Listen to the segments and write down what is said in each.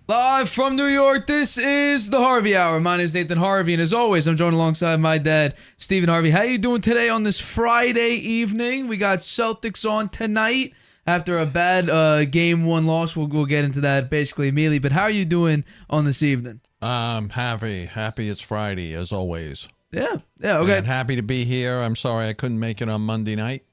Live from New York, this is the Harvey Hour. My name is Nathan Harvey, and as always, I'm joined alongside my dad, Stephen Harvey. How you doing today on this Friday evening? We got Celtics on tonight after a bad Game 1 loss. We'll get into that basically immediately, but how are you doing on this evening? I'm happy it's Friday, as always. Yeah, okay. And happy to be here. I'm sorry I couldn't make it on Monday night,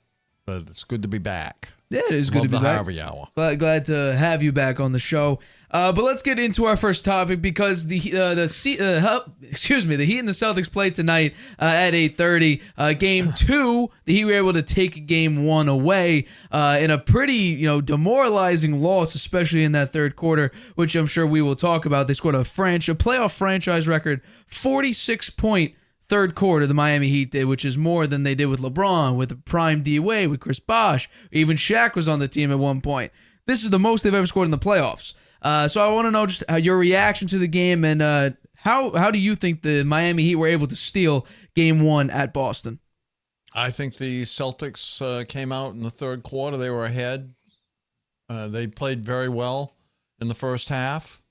but it's good to be back. Yeah, it is good to be back. Love the Harvey Hour. Glad to have you back on the show. But let's get into our first topic because the Heat and the Celtics play tonight at 8:30. Game 2, the Heat were able to take Game 1 away in a pretty demoralizing loss, especially in that third quarter, which I'm sure we will talk about. They scored a playoff franchise record 46-point third quarter, the Miami Heat did, which is more than they did with LeBron, with Prime D-Wade, with Chris Bosh. Even Shaq was on the team at one point. This is the most they've ever scored in the playoffs. So I want to know just your reaction to the game and how do you think the Miami Heat were able to steal Game 1 at Boston? I think the Celtics came out in the third quarter. They were ahead. They played very well in the first half.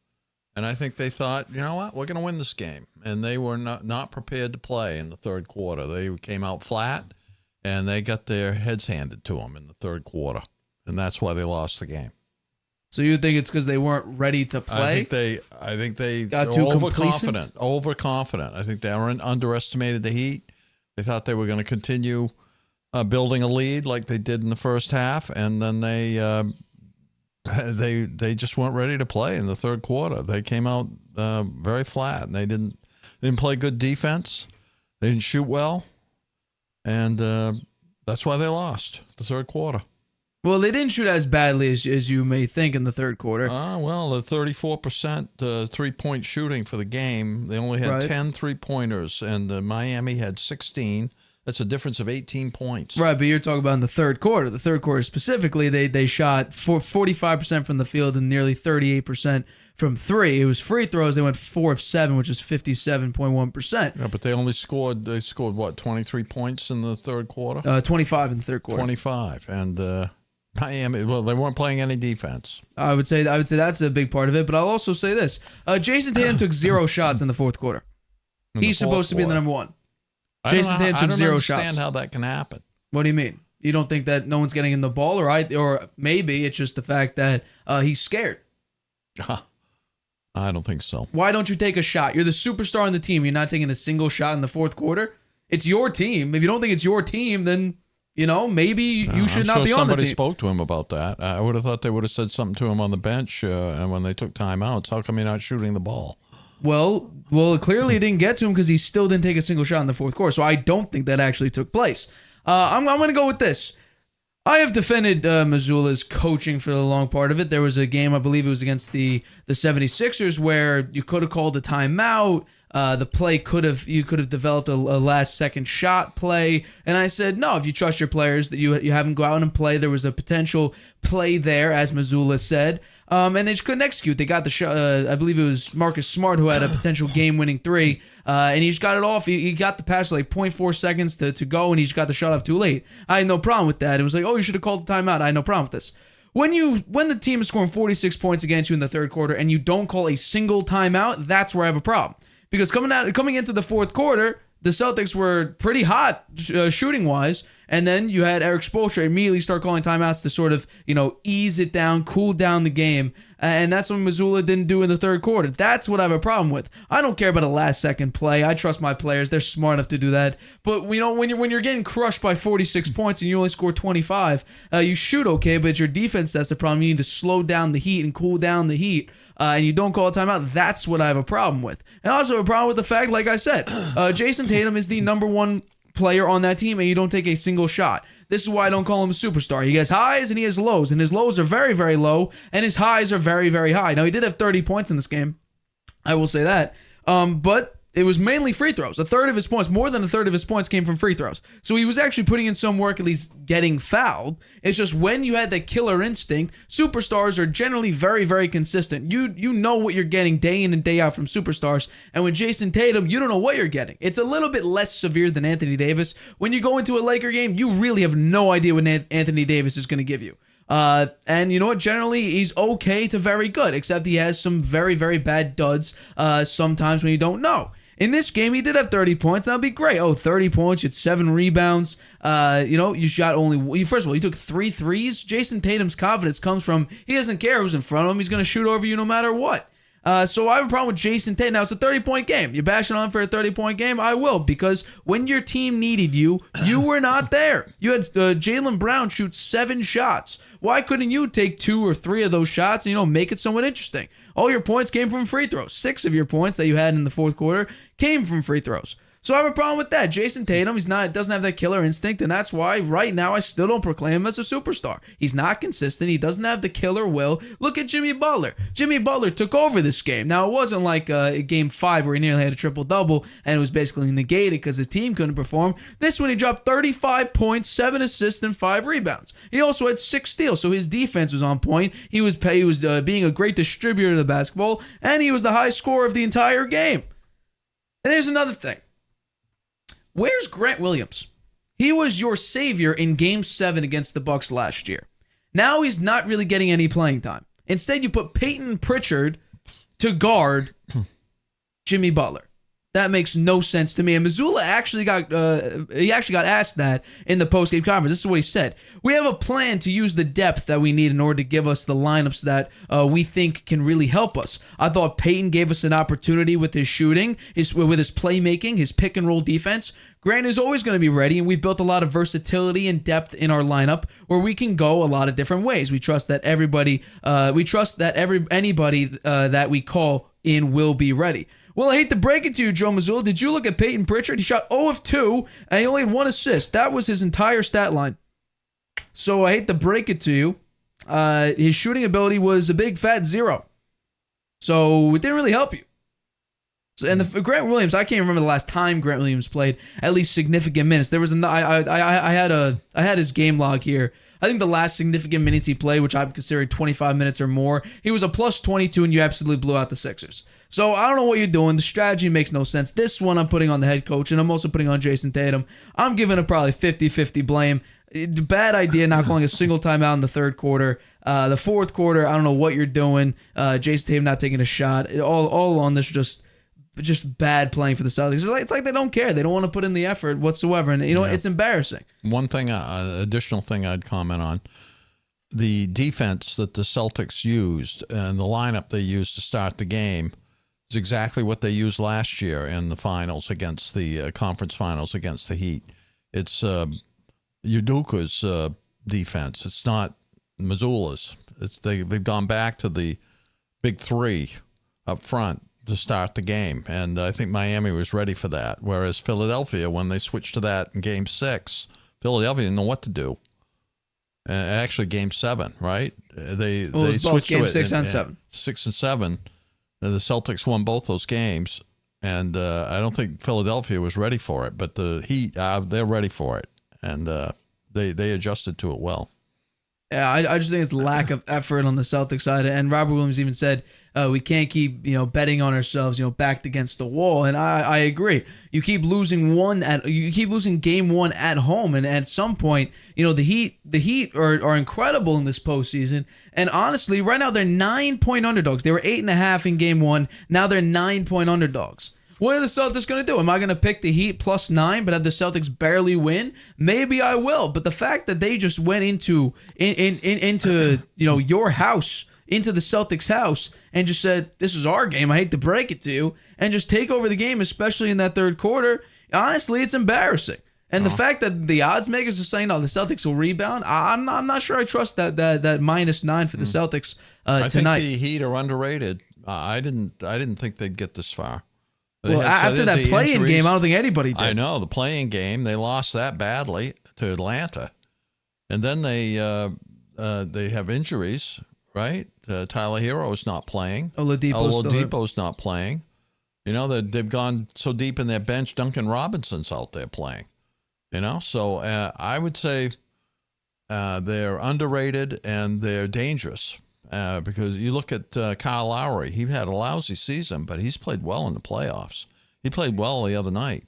And I think they thought, you know what, we're going to win this game. And they were not prepared to play in the third quarter. They came out flat, and they got their heads handed to them in the third quarter. And that's why they lost the game. So you think it's because they weren't ready to play? I think they got too overconfident. I think they underestimated the Heat. They thought they were going to continue building a lead like they did in the first half, and then they just weren't ready to play in the third quarter. They came out very flat, and they didn't play good defense. They didn't shoot well, and that's why they lost the third quarter. Well, they didn't shoot as badly as you may think in the third quarter. Well, the 34% three-point shooting for the game. They only had 10 three-pointers, and Miami had 16. That's a difference of 18 points. Right, but you're talking about in the third quarter. The third quarter specifically, they shot 45% from the field and nearly 38% from three. It was free throws. They went 4 of 7, which is 57.1%. Yeah, but they scored what, 23 points in the third quarter? 25 in the third quarter. 25, and Miami, well, they weren't playing any defense. I would say that's a big part of it. But I'll also say this: Jason Tatum took 0 shots in the fourth quarter. He's supposed to be the number one. Jason Tatum took 0 shots. I don't understand how that can happen. What do you mean? You don't think that no one's getting in the ball, or maybe it's just the fact that he's scared? I don't think so. Why don't you take a shot? You're the superstar on the team. You're not taking a single shot in the fourth quarter. It's your team. If you don't think it's your team, then maybe you should not be on the team. Somebody spoke to him about that. I would have thought they would have said something to him on the bench, and when they took timeouts, how come you're not shooting the ball? Well, clearly it didn't get to him because he still didn't take a single shot in the fourth quarter. So I don't think that actually took place. I'm going to go with this. I have defended Missoula's coaching for the long part of it. There was a game, I believe it was against the 76ers, where you could have called a timeout. The play you could have developed a last second shot play, and I said no. If you trust your players, that you have them go out and play. There was a potential play there, as Missoula said, and they just couldn't execute. They got the shot. I believe it was Marcus Smart who had a potential game-winning three, and he just got it off. He got the pass like 0.4 seconds to go, and he just got the shot off too late. I had no problem with that. It was like, oh, you should have called the timeout. I had no problem with this. When the team is scoring 46 points against you in the third quarter and you don't call a single timeout, that's where I have a problem. Because coming into the fourth quarter, the Celtics were pretty hot shooting wise, and then you had Eric Spoelstra immediately start calling timeouts to sort of ease it down, cool down the game, and that's what Missoula didn't do in the third quarter. That's what I have a problem with. I don't care about a last second play. I trust my players; they're smart enough to do that. But when you're getting crushed by 46 points and you only score 25, you shoot okay, but it's your defense that's the problem. You need to slow down the heat and cool down the heat. And you don't call a timeout, that's what I have a problem with. And I also have a problem with the fact, like I said, Jason Tatum is the number one player on that team, and you don't take a single shot. This is why I don't call him a superstar. He has highs and he has lows, and his lows are very, very low, and his highs are very, very high. Now, he did have 30 points in this game. I will say that. But it was mainly free throws. More than a third of his points came from free throws. So he was actually putting in some work, at least getting fouled. It's just when you had that killer instinct, superstars are generally very, very consistent. You know what you're getting day in and day out from superstars. And with Jason Tatum, you don't know what you're getting. It's a little bit less severe than Anthony Davis. When you go into a Laker game, you really have no idea what Anthony Davis is going to give you. And you know what? Generally, he's okay to very good, except he has some very, very bad duds sometimes when you don't know. In this game, he did have 30 points. That'd be great. 30 points. You had 7 rebounds. You shot first of all, you took 3 threes. Jason Tatum's confidence comes from he doesn't care who's in front of him. He's going to shoot over you no matter what. So I have a problem with Jason Tatum. Now, it's a 30-point game. You're bashing on for a 30-point game? I will, because when your team needed you, you were not there. You had Jaylen Brown shoot 7 shots. Why couldn't you take 2 or 3 of those shots and, make it somewhat interesting? All your points came from free throws. 6 of your points that you had in the fourth quarter came from free throws. So I have a problem with that. Jason Tatum, doesn't have that killer instinct, and that's why right now I still don't proclaim him as a superstar. He's not consistent. He doesn't have the killer will. Look at Jimmy Butler. Jimmy Butler took over this game. Now, it wasn't like game 5 where he nearly had a triple-double and it was basically negated because his team couldn't perform. This one, he dropped 35 points, 7 assists, and 5 rebounds. He also had 6 steals, so his defense was on point. He was being a great distributor of the basketball, and he was the high scorer of the entire game. And there's another thing. Where's Grant Williams? He was your savior in Game 7 against the Bucks last year. Now he's not really getting any playing time. Instead, you put Peyton Pritchard to guard Jimmy Butler. That makes no sense to me. And Missoula actually got asked that in the post-game conference. This is what he said. We have a plan to use the depth that we need in order to give us the lineups that we think can really help us. I thought Peyton gave us an opportunity with his shooting, with his playmaking, his pick-and-roll defense. Grant is always going to be ready, and we've built a lot of versatility and depth in our lineup where we can go a lot of different ways. We trust that anybody that we call in will be ready. Well, I hate to break it to you, Joe Missoula. Did you look at Peyton Pritchard? He shot 0 of 2, and he only had 1 assist. That was his entire stat line. So I hate to break it to you. His shooting ability was a big fat 0. So it didn't really help you. So, and Grant Williams, I can't remember the last time Grant Williams played at least significant minutes. There was I had his game log here. I think the last significant minutes he played, which I'm considering 25 minutes or more, he was a plus 22, and you absolutely blew out the Sixers. So I don't know what you're doing. The strategy makes no sense. This one I'm putting on the head coach, and I'm also putting on Jason Tatum. I'm giving him probably 50-50 blame. Bad idea not calling a single timeout in the third quarter. The fourth quarter, I don't know what you're doing. Jason Tatum not taking a shot. All on this just bad playing for the Celtics. It's like they don't care. They don't want to put in the effort whatsoever. And, it's embarrassing. One thing, additional thing I'd comment on, the defense that the Celtics used and the lineup they used to start the game is exactly what they used last year in the finals against the conference finals against the Heat. It's Udoka's defense. It's not Mazzulla's. They've gone back to the big three up front to start the game, and I think Miami was ready for that. Whereas Philadelphia, when they switched to that in Game 6, Philadelphia didn't know what to do. Actually, Game 7, right? They switched Game to it 6 and 7. 6 and 7. The Celtics won both those games, and I don't think Philadelphia was ready for it. But the Heat, they're ready for it, and they adjusted to it well. Yeah, I just think it's lack of effort on the Celtics side. And Robert Williams even said, we can't keep betting on ourselves, backed against the wall. And I agree. You keep losing game one at home, and at some point, the Heat are incredible in this postseason. And honestly, right now they're 9-point underdogs. They were 8.5 in game one. Now they're 9-point underdogs. What are the Celtics going to do? Am I going to pick the Heat +9 but have the Celtics barely win? Maybe I will. But the fact that they just went into your house, into the Celtics' house, and just said, this is our game, I hate to break it to you, and just take over the game, especially in that third quarter, honestly, it's embarrassing. And the fact that the odds makers are saying, the Celtics will rebound, I'm not sure I trust that -9 for the Celtics tonight. I think the Heat are underrated. I didn't think they'd get this far. Well, after that play-in game, I don't think anybody did. I know, the play-in game, they lost that badly to Atlanta. And then they have injuries, right? Tyler Hero's not playing. Oladipo's not playing. They've gone so deep in their bench, Duncan Robinson's out there playing. So I would say they're underrated and they're dangerous. Because you look at Kyle Lowry, he had a lousy season, but he's played well in the playoffs. He played well the other night.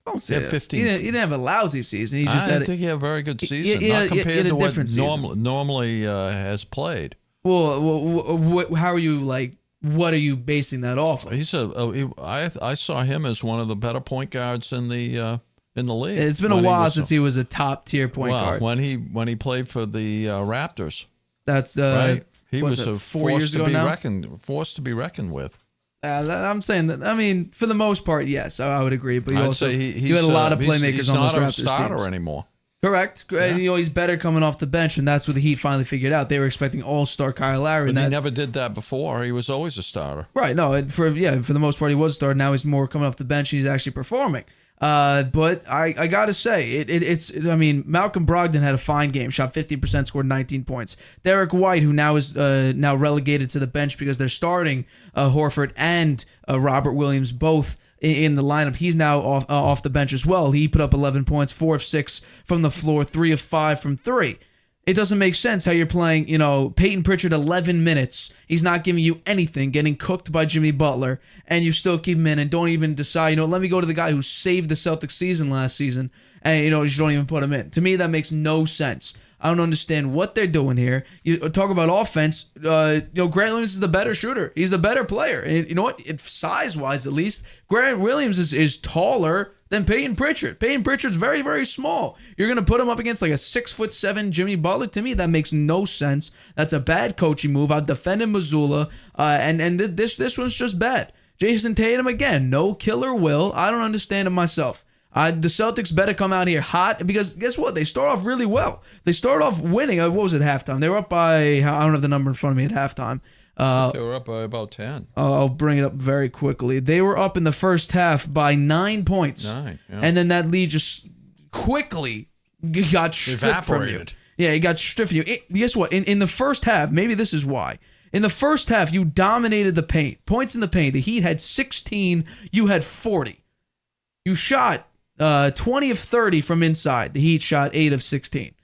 Don't say that. 15. He didn't have a lousy season. I think he had a very good season, not compared to what normally has played. Well, how are you what are you basing that off of? I saw him as one of the better point guards in the league. It's been a while since he was a top tier point guard. When he played for the Raptors. That's right. He was a 4 years ago now? force to be reckoned with. I'm saying that. I mean, for the most part, yes, I would agree. But you had a lot of playmakers on those Raptors teams. He's not a starter anymore. Correct. Yeah. And, he's better coming off the bench, and that's what the Heat finally figured out. They were expecting all-star Kyle Lowry. But he never did that before. He was always a starter. Right. No, for the most part, he was a starter. Now he's more coming off the bench, and he's actually performing. But I gotta say, Malcolm Brogdon had a fine game, shot 50%, scored 19 points. Derek White, who now is now relegated to the bench because they're starting Horford and Robert Williams both in the lineup. He's now off the bench as well. He put up 11 points, 4 of 6 from the floor, 3 of 5 from 3. It doesn't make sense how you're playing, Peyton Pritchard 11 minutes. He's not giving you anything, getting cooked by Jimmy Butler, and you still keep him in and don't even decide, let me go to the guy who saved the Celtics season last season, and, you don't even put him in. To me, that makes no sense. I don't understand what they're doing here. You talk about offense. Grant Williams is the better shooter. He's the better player. And you know what? Size-wise, at least, Grant Williams is taller than Peyton Pritchard. Peyton Pritchard's very, very small. You're going to put him up against like a 6'7" Jimmy Butler? To me, that makes no sense. That's a bad coaching move. I've defended Mazzulla, and this one's just bad. Jason Tatum, again, no killer will. I don't understand it myself. The Celtics better come out here hot because guess what? They start off really well. They start off winning. What was it at halftime? They were up by, I don't have the number in front of me at halftime. They were up by about 10. I'll bring it up very quickly. They were up in the first half by 9 points. 9, yeah. And then that lead just quickly got stripped from you. Yeah, it got stripped from you. Guess what? In the first half, maybe this is why. In the first half, you dominated the paint. Points in the paint. The Heat had 16. You had 40. You shot 20 of 30 from inside. The Heat shot 8 of 16.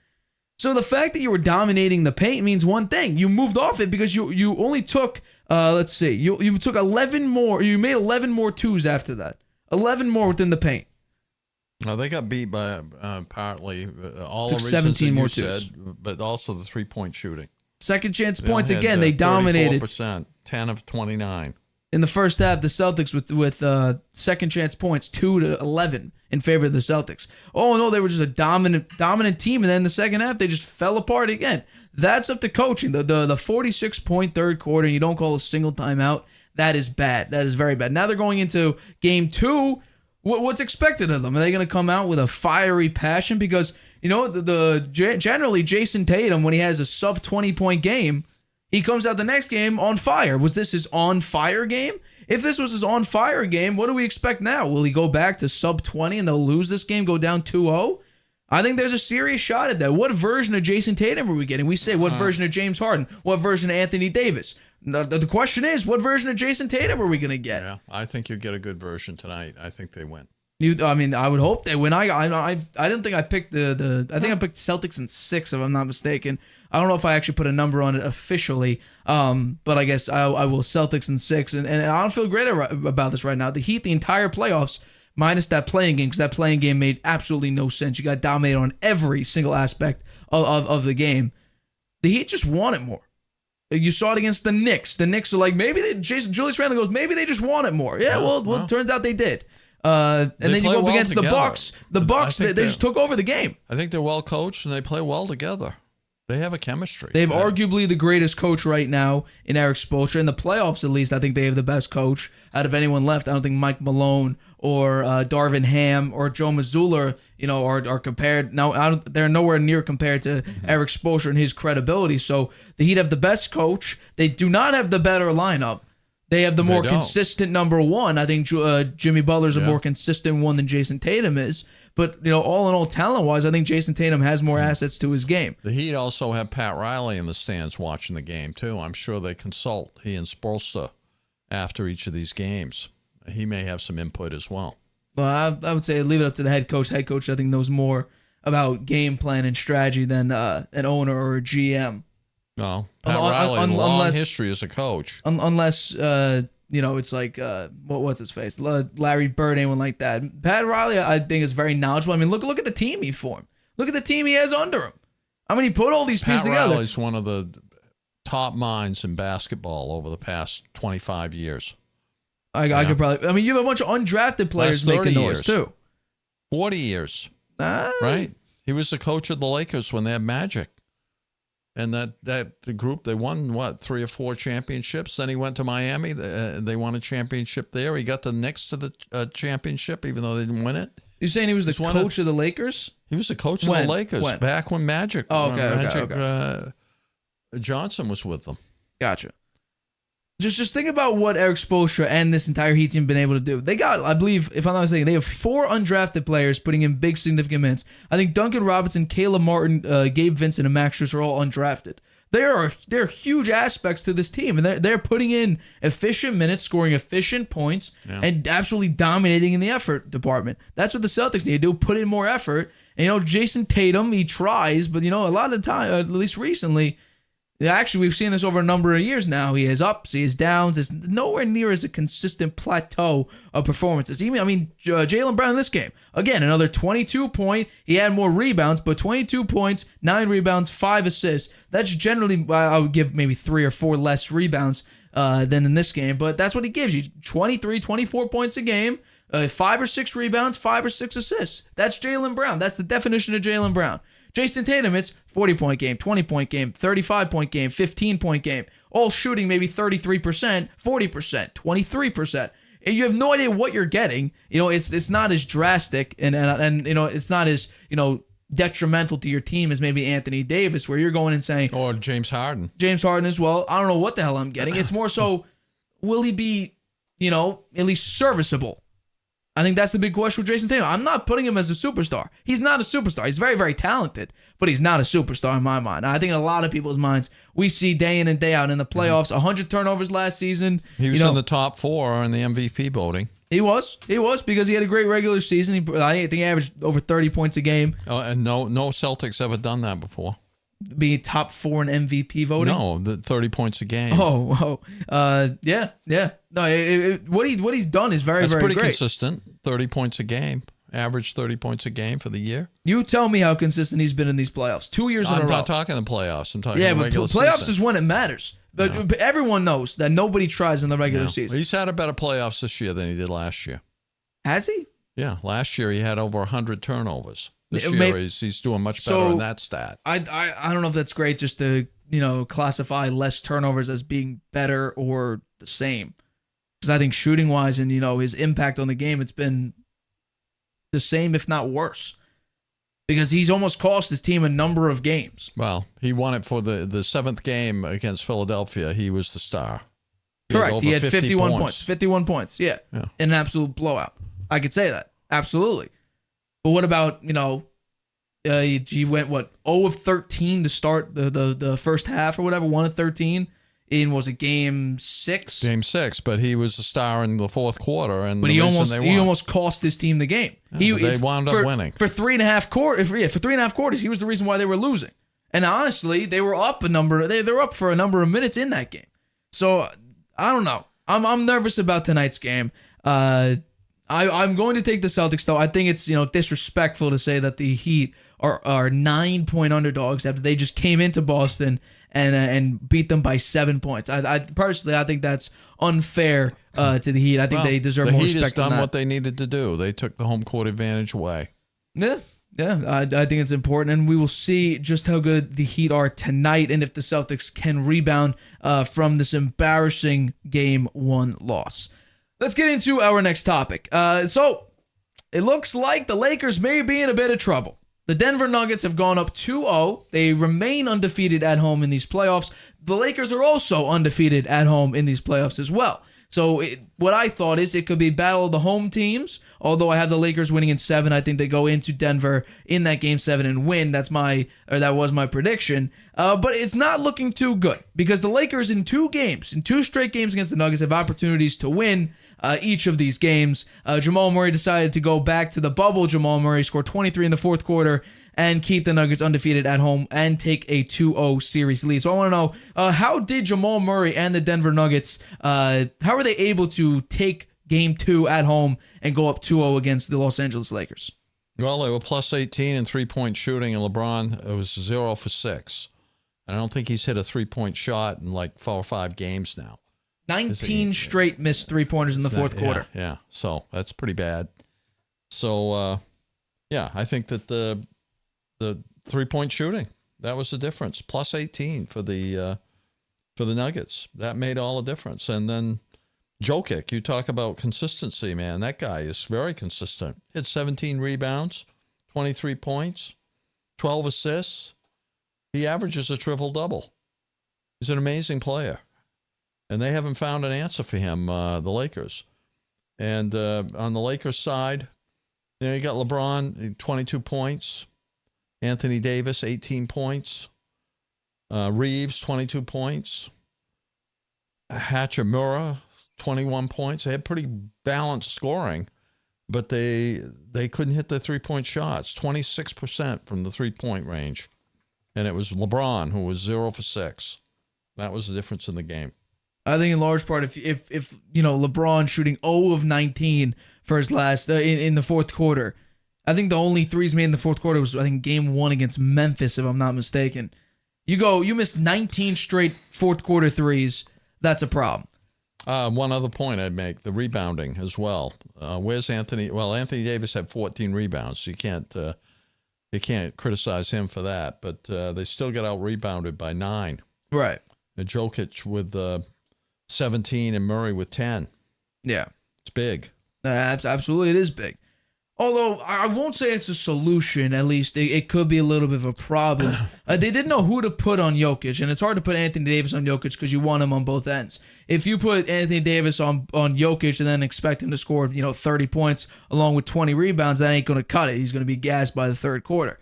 So the fact that you were dominating the paint means one thing. You moved off it because you only took, you took 11 more. You made 11 more twos after that. 11 more within the paint. No, they got beat by partly all Took the reasons 17 that more you twos. said, but also the 3-point shooting. Second chance They points had, again. They dominated 34%, 10 of 29. in the first half. The Celtics with second chance points 2-11 in favor of the Celtics. Oh no, they were just a dominant team, and then in the second half they just fell apart again. That's up to coaching. The 46-point third quarter, and you don't call a single timeout. That is bad. That is very bad. Now they're going into game 2. What's expected of them? Are they going to come out with a fiery passion? Because, generally Jason Tatum, when he has a sub 20-point game, he comes out the next game on fire. Was this his on fire game? If this was his on fire game, what do we expect now? Will he go back to sub 20 and they'll lose this game, go down 2-0? I think there's a serious shot at that. What version of Jason Tatum are we getting? We say, what version of James Harden? What version of Anthony Davis? The question is, what version of Jason Tatum are we going to get? Yeah, I think you'll get a good version tonight. I think they win. I would hope they win. I didn't think I picked I think I picked Celtics in 6, if I'm not mistaken. I don't know if I actually put a number on it officially, but I guess I will Celtics in 6, and I don't feel great about this right now. The Heat, the entire playoffs, minus that playing game, because that playing game made absolutely no sense. You got dominated on every single aspect of the game. The Heat just want it more. You saw it against the Knicks. The Knicks are like, Julius Randle goes, maybe they just want it more. Yeah, well, turns out they did. And then you go up against the Bucks. The Bucks, they just took over the game. I think they're well coached and they play well together. They have a chemistry. They have arguably the greatest coach right now in Eric Spoelstra. In the playoffs, at least, I think they have the best coach out of anyone left. I don't think Mike Malone or Darvin Ham or Joe Mazzulla, are compared. Now, they're nowhere near compared to Eric Spoelstra and his credibility. So the Heat have the best coach. They do not have the better lineup. They have the more consistent number one. I think Jimmy Butler's a more consistent one than Jason Tatum is. But, all in all, talent-wise, I think Jason Tatum has more assets to his game. The Heat also have Pat Riley in the stands watching the game, too. I'm sure they consult he and Spoelstra after each of these games. He may have some input as well. Well, I would say leave it up to the head coach. Head coach, I think, knows more about game plan and strategy than an owner or a GM. No, Pat Riley, long history as a coach. Unless, it's like, what's his face? Larry Bird, anyone like that. Pat Riley, I think, is very knowledgeable. I mean, look at the team he formed. Look at the team he has under him. I mean, he put all these pieces together. Pat Riley's one of the top minds in basketball over the past 25 years. I could probably. I mean, you have a bunch of undrafted players making noise too. 40 years, right? He was the coach of the Lakers when they had Magic, and the group, they won 3 or 4 championships. Then he went to Miami. They won a championship there. He got the Knicks to the championship, even though they didn't win it. You're saying he was the coach of the Lakers? He was the coach of the Lakers back when Magic. Johnson was with them. Gotcha. Just think about what Eric Spoelstra and this entire Heat team have been able to do. They got, I believe, if I'm not mistaken, they have 4 undrafted players putting in big, significant minutes. I think Duncan Robinson, Caleb Martin, Gabe Vincent, and Max Strus are all undrafted. There are huge aspects to this team, and they're putting in efficient minutes, scoring efficient points, and absolutely dominating in the effort department. That's what the Celtics need to do, put in more effort. And, Jason Tatum, he tries, but, a lot of the time, at least recently, actually, we've seen this over a number of years now. He has ups, he has downs. It's nowhere near as a consistent plateau of performances. Jaylen Brown in this game, again, another 22-point. He had more rebounds, but 22 points, 9 rebounds, 5 assists. That's generally, I would give maybe 3 or 4 less rebounds than in this game, but that's what he gives you. 23, 24 points a game, 5 or 6 rebounds, 5 or 6 assists. That's Jaylen Brown. That's the definition of Jaylen Brown. Jason Tatum, it's 40-point game, 20-point game, 35-point game, 15-point game, all shooting maybe 33%, 40%, 23%. And you have no idea what you're getting. It's not as drastic and it's not as, detrimental to your team as maybe Anthony Davis, where you're going and saying, or James Harden. James Harden as well. I don't know what the hell I'm getting. It's more so, will he be, at least serviceable? I think that's the big question with Jason Tatum. I'm not putting him as a superstar. He's not a superstar. He's very, very talented, but he's not a superstar in my mind. I think in a lot of people's minds, we see day in and day out in the playoffs, 100 turnovers last season. He was in the top 4 in the MVP voting. He was because he had a great regular season. I think he averaged over 30 points a game. Oh, and no Celtics ever done that before. Being top 4 in MVP voting? No, the 30 points a game. Yeah. No, what he's done is very, very great. That's pretty consistent. 30 points a game. average 30 points a game for the year. You tell me how consistent he's been in these playoffs. 2 years in a row. I'm not talking the playoffs. I'm talking the regular season. Yeah, but playoffs season. is when it matters. But everyone knows that nobody tries in the regular season. He's had a better playoffs this year than he did last year. Has he? Yeah, last year he had over 100 turnovers. This year he's doing much better in that stat. I don't know if that's great just to classify less turnovers as being better or the same. Because I think shooting wise and his impact on the game, it's been the same if not worse. Because he's almost cost his team a number of games. Well, he won it for the seventh game against Philadelphia. He was the star. Correct. He had 51 points. 51 points, yeah. In an absolute blowout. I could say that. Absolutely. But what about, he went, 0 of 13 to start the first half or whatever, 1 of 13 in, was it game 6? Game 6, but he was the star in the fourth quarter. But he almost cost his team the game. They wound up winning. For 3.5 quarters. For 3.5 quarters, he was the reason why they were losing. And honestly, they were up they're up for a number of minutes in that game. So I don't know. I'm nervous about tonight's game. I'm going to take the Celtics, though. I think it's disrespectful to say that the Heat are 9-point underdogs after they just came into Boston and beat them by 7 points. I personally think that's unfair to the Heat. I think they deserve more respect. The Heat has done what they needed to do. They took the home court advantage away. Yeah. I think it's important, and we will see just how good the Heat are tonight and if the Celtics can rebound from this embarrassing Game 1 loss. Let's get into our next topic. So it looks like the Lakers may be in a bit of trouble. The Denver Nuggets have gone up 2-0. They remain undefeated at home in these playoffs. The Lakers are also undefeated at home in these playoffs as well. So what I thought is it could be battle of the home teams. Although I have the Lakers winning in 7, I think they go into Denver in that game 7 and win. That was my prediction. But it's not looking too good because the Lakers in 2 straight games against the Nuggets have opportunities to win each of these games. Jamal Murray decided to go back to the bubble. Jamal Murray scored 23 in the fourth quarter and keep the Nuggets undefeated at home and take a 2-0 series lead. So I want to know, how did Jamal Murray and the Denver Nuggets, how were they able to take game 2 at home and go up 2-0 against the Los Angeles Lakers? Well, they were plus 18 in three-point shooting, and LeBron was 0 for 6. And I don't think he's hit a three-point shot in like 4 or 5 games now. 19 straight missed three-pointers in the fourth quarter. Yeah, so that's pretty bad. So, I think that the three-point shooting, that was the difference. Plus 18 for the Nuggets. That made all the difference. And then Jokic, you talk about consistency, man. That guy is very consistent. Hit 17 rebounds, 23 points, 12 assists. He averages a triple-double. He's an amazing player. And they haven't found an answer for him, the Lakers. And on the Lakers side, you got LeBron, 22 points. Anthony Davis, 18 points. Reeves, 22 points. Hachimura, 21 points. They had pretty balanced scoring, but they couldn't hit the three-point shots. 26% from the three-point range. And it was LeBron who was 0 for 6. That was the difference in the game. I think in large part, if LeBron shooting 0 of 19 for his last in the fourth quarter, I think the only threes made in the fourth quarter was game 1 against Memphis, if I'm not mistaken. You missed 19 straight fourth quarter threes. That's a problem. One other point I'd make: the rebounding as well. Where's Anthony? Well, Anthony Davis had 14 rebounds. So you can't criticize him for that. But they still got out rebounded by 9. Right. Jokic with 17 and Murray with 10. Yeah. It's big. Absolutely, it is big. Although I won't say it's a solution, at least it could be a little bit of a problem. They didn't know who to put on Jokic, and it's hard to put Anthony Davis on Jokic because you want him on both ends. If you put Anthony Davis on Jokic and then expect him to score 30 points along with 20 rebounds, that ain't going to cut it. He's going to be gassed by the third quarter.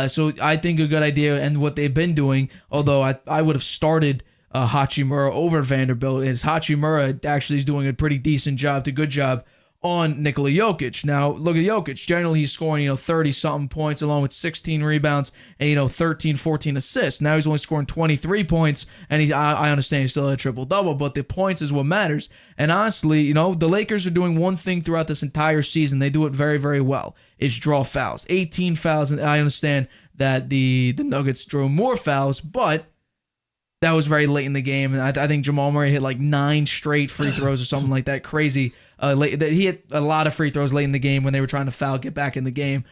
So I think a good idea, and what they've been doing, although I would have started Hachimura over Vanderbilt, is Hachimura actually is doing a pretty decent job to good job on Nikola Jokic. Now, look at Jokic. Generally, he's scoring, 30-something points along with 16 rebounds and, 13, 14 assists. Now he's only scoring 23 points, and I understand he's still at a triple-double, but the points is what matters. And honestly, the Lakers are doing one thing throughout this entire season. They do it very, very well. It's draw fouls. 18 fouls, and I understand that the Nuggets drew more fouls, but that was very late in the game, and I think Jamal Murray hit like 9 straight free throws or something like that. Crazy. He hit a lot of free throws late in the game when they were trying to foul, get back in the game.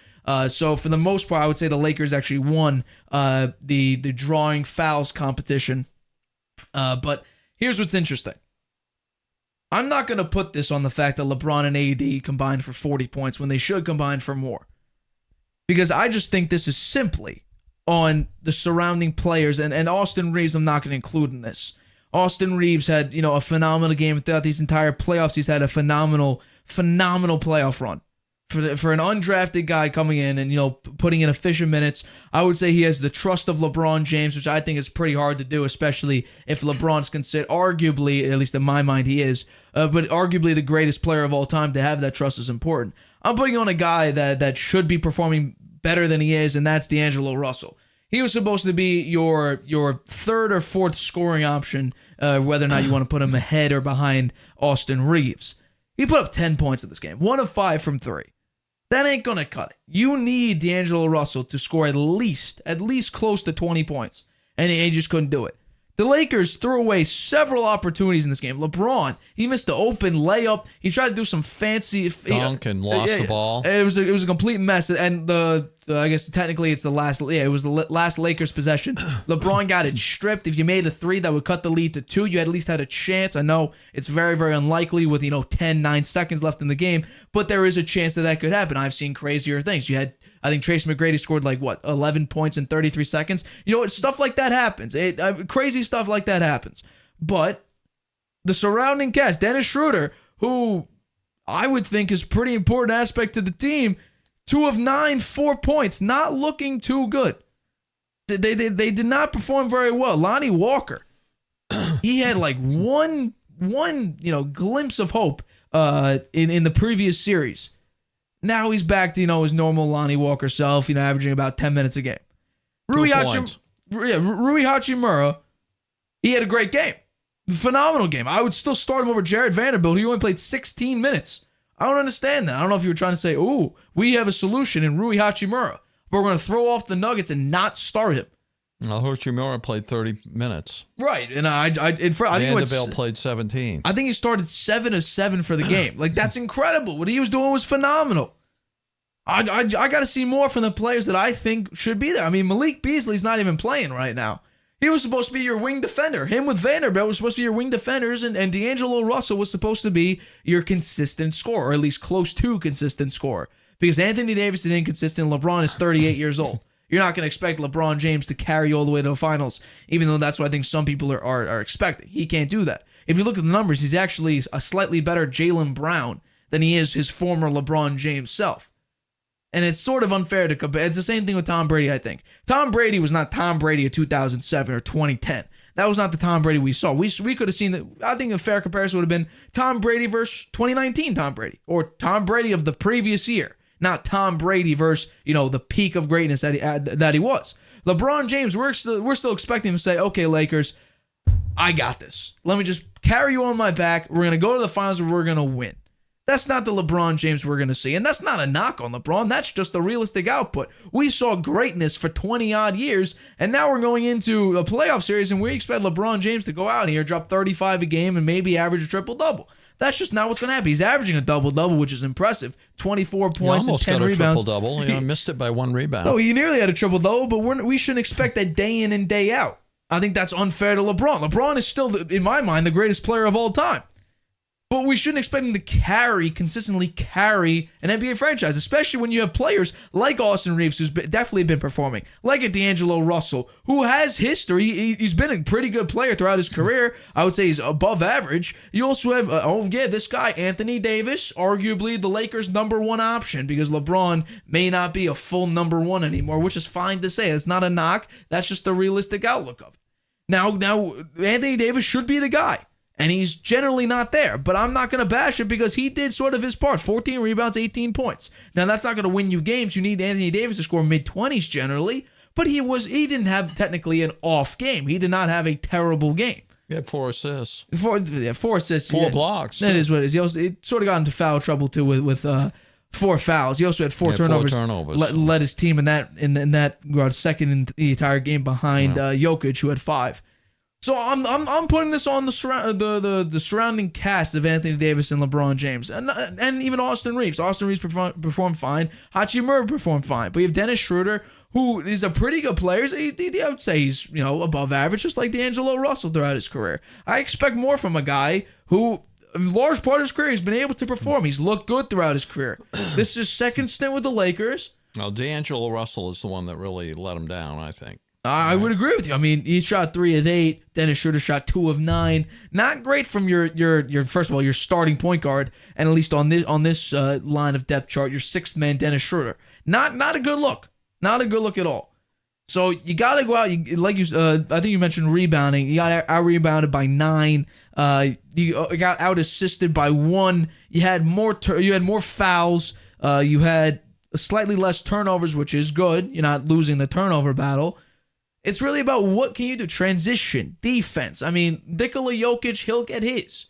So for the most part, I would say the Lakers actually won the drawing fouls competition. But here's what's interesting. I'm not going to put this on the fact that LeBron and AD combined for 40 points when they should combine for more. Because I just think this is simply on the surrounding players, and Austin Reeves I'm not going to include in this. Austin Reeves had, a phenomenal game throughout these entire playoffs. He's had a phenomenal playoff run. For an undrafted guy coming in and, putting in efficient minutes, I would say he has the trust of LeBron James, which I think is pretty hard to do, especially if LeBron's considered, arguably, at least in my mind he is, but arguably the greatest player of all time. To have that trust is important. I'm putting on a guy that should be performing better than he is, and that's D'Angelo Russell. He was supposed to be your third or fourth scoring option, whether or not you want to put him ahead or behind Austin Reeves. He put up 10 points in this game, 1 of 5 from 3. That ain't going to cut it. You need D'Angelo Russell to score at least close to 20 points, and he just couldn't do it. The Lakers threw away several opportunities in this game. LeBron, he missed the open layup. He tried to do some fancy dunk and lost the ball. It was a complete mess. And I guess technically it's the last. Yeah, it was the last Lakers possession. LeBron got it stripped. If you made a 3 that would cut the lead to 2, you at least had a chance. I know it's very, very unlikely with 9 seconds left in the game, but there is a chance that could happen. I've seen crazier things. You had, I think Tracy McGrady scored 11 points in 33 seconds. Stuff like that happens. Crazy stuff like that happens. But the surrounding cast, Dennis Schroeder, who I would think is a pretty important aspect to the team, 2 of 9, 4 points, not looking too good. They did not perform very well. Lonnie Walker, he had one glimpse of hope in the previous series. Now he's back to, his normal Lonnie Walker self, averaging about 10 minutes a game. Rui Hachimura, he had a great game. Phenomenal game. I would still start him over Jared Vanderbilt, who only played 16 minutes. I don't understand that. I don't know if you were trying to say, we have a solution in Rui Hachimura, but we're going to throw off the Nuggets and not start him. Well, Hachimura played 30 minutes. Right, and I think Vanderbilt played 17. I think he started 7 of 7 for the game. That's incredible. What he was doing was phenomenal. I got to see more from the players that I think should be there. I mean, Malik Beasley's not even playing right now. He was supposed to be your wing defender. Him with Vanderbilt was supposed to be your wing defenders, and D'Angelo Russell was supposed to be your consistent scorer, or at least close to consistent scorer. Because Anthony Davis is inconsistent. LeBron is 38 years old. You're not going to expect LeBron James to carry you all the way to the finals, even though that's what I think some people are expecting. He can't do that. If you look at the numbers, he's actually a slightly better Jaylen Brown than he is his former LeBron James self. And it's sort of unfair to compare. It's the same thing with Tom Brady, I think. Tom Brady was not Tom Brady of 2007 or 2010. That was not the Tom Brady we saw. We could have seen that. I think a fair comparison would have been Tom Brady versus 2019 Tom Brady, or Tom Brady of the previous year, not Tom Brady versus the peak of greatness that he was. LeBron James, we're still expecting him to say, okay, Lakers, I got this. Let me just carry you on my back. We're gonna go to the finals where we're gonna win. That's not the LeBron James we're going to see. And that's not a knock on LeBron. That's just the realistic output. We saw greatness for 20-odd years, and now we're going into a playoff series, and we expect LeBron James to go out here, drop 35 a game, and maybe average a triple-double. That's just not what's going to happen. He's averaging a double-double, which is impressive. 24 points and 10 rebounds. Triple-double. He missed it by 1 rebound. No, he nearly had a triple-double, but we shouldn't expect that day in and day out. I think that's unfair to LeBron. LeBron is still, in my mind, the greatest player of all time. But we shouldn't expect him to consistently carry an NBA franchise, especially when you have players like Austin Reeves, who's definitely been performing, like a D'Angelo Russell, who has history. He's been a pretty good player throughout his career. I would say he's above average. You also have, this guy, Anthony Davis, arguably the Lakers' number 1 option, because LeBron may not be a full number 1 anymore, which is fine to say. It's not a knock. That's just the realistic outlook of it. Now, Anthony Davis should be the guy. And he's generally not there, but I'm not going to bash him because he did sort of his part. 14 rebounds, 18 points. Now, that's not going to win you games. You need Anthony Davis to score mid-20s generally, but he didn't have technically an off game. He did not have a terrible game. He had 4 assists. 4 assists. 4 blocks. That is what it is. He sort of got into foul trouble, too, with 4 fouls. He also had 4 turnovers. 4 turnovers. Led his team in that second in the entire game behind Jokic, who had 5. So I'm putting this on the surrounding cast of Anthony Davis and LeBron James and even Austin Reeves. Austin Reeves performed fine. Hachimura performed fine. But you have Dennis Schroeder, who is a pretty good player. I would say he's above average, just like D'Angelo Russell throughout his career. I expect more from a guy who, a large part of his career, he's been able to perform. He's looked good throughout his career. This is his second stint with the Lakers. Well, D'Angelo Russell is the one that really let him down, I think. I would agree with you. I mean, he shot 3 of 8. Dennis Schroeder shot 2 of 9. Not great from your first of all, your starting point guard, and at least on this line of depth chart, your 6th man, Dennis Schroeder. Not a good look. Not a good look at all. So you got to go out. I think you mentioned rebounding. You got out rebounded by 9. You got out assisted by 1. You had more fouls. You had slightly less turnovers, which is good. You're not losing the turnover battle. It's really about what can you do? Transition, defense. I mean, Nikola Jokic, he'll get his.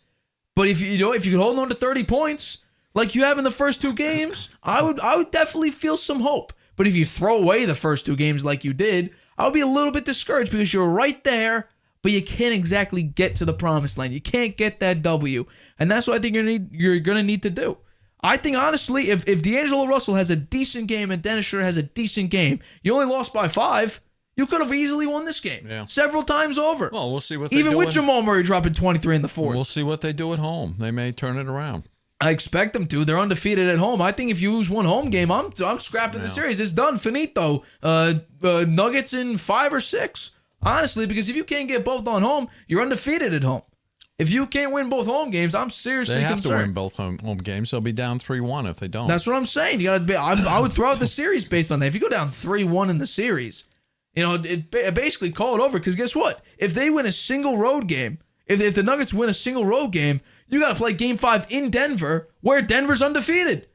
But if you could hold on to 30 points like you have in the first 2 games, I would definitely feel some hope. But if you throw away the first 2 games like you did, I would be a little bit discouraged because you're right there, but you can't exactly get to the promised land. You can't get that W. And that's what I think you're going to need to do. I think, honestly, if D'Angelo Russell has a decent game and Dennis Schroeder has a decent game, you only lost by 5. You could have easily won this game several times over. Well, we'll see what they do. Even with Jamal Murray dropping 23 in the 4th. We'll see what they do at home. They may turn it around. I expect them to. They're undefeated at home. I think if you lose one home game, I'm scrapping the series. It's done. Finito. Nuggets in 5 or 6. Honestly, because if you can't get both on home, you're undefeated at home. If you can't win both home games, I'm seriously concerned. They have to win both home games. They'll be down 3-1 if they don't. That's what I'm saying. You gotta be. I would throw out the series based on that. If you go down 3-1 in the series, it basically call it over. Because guess what? If they win a single road game, if the Nuggets win a single road game, you got to play Game 5 in Denver, where Denver's undefeated.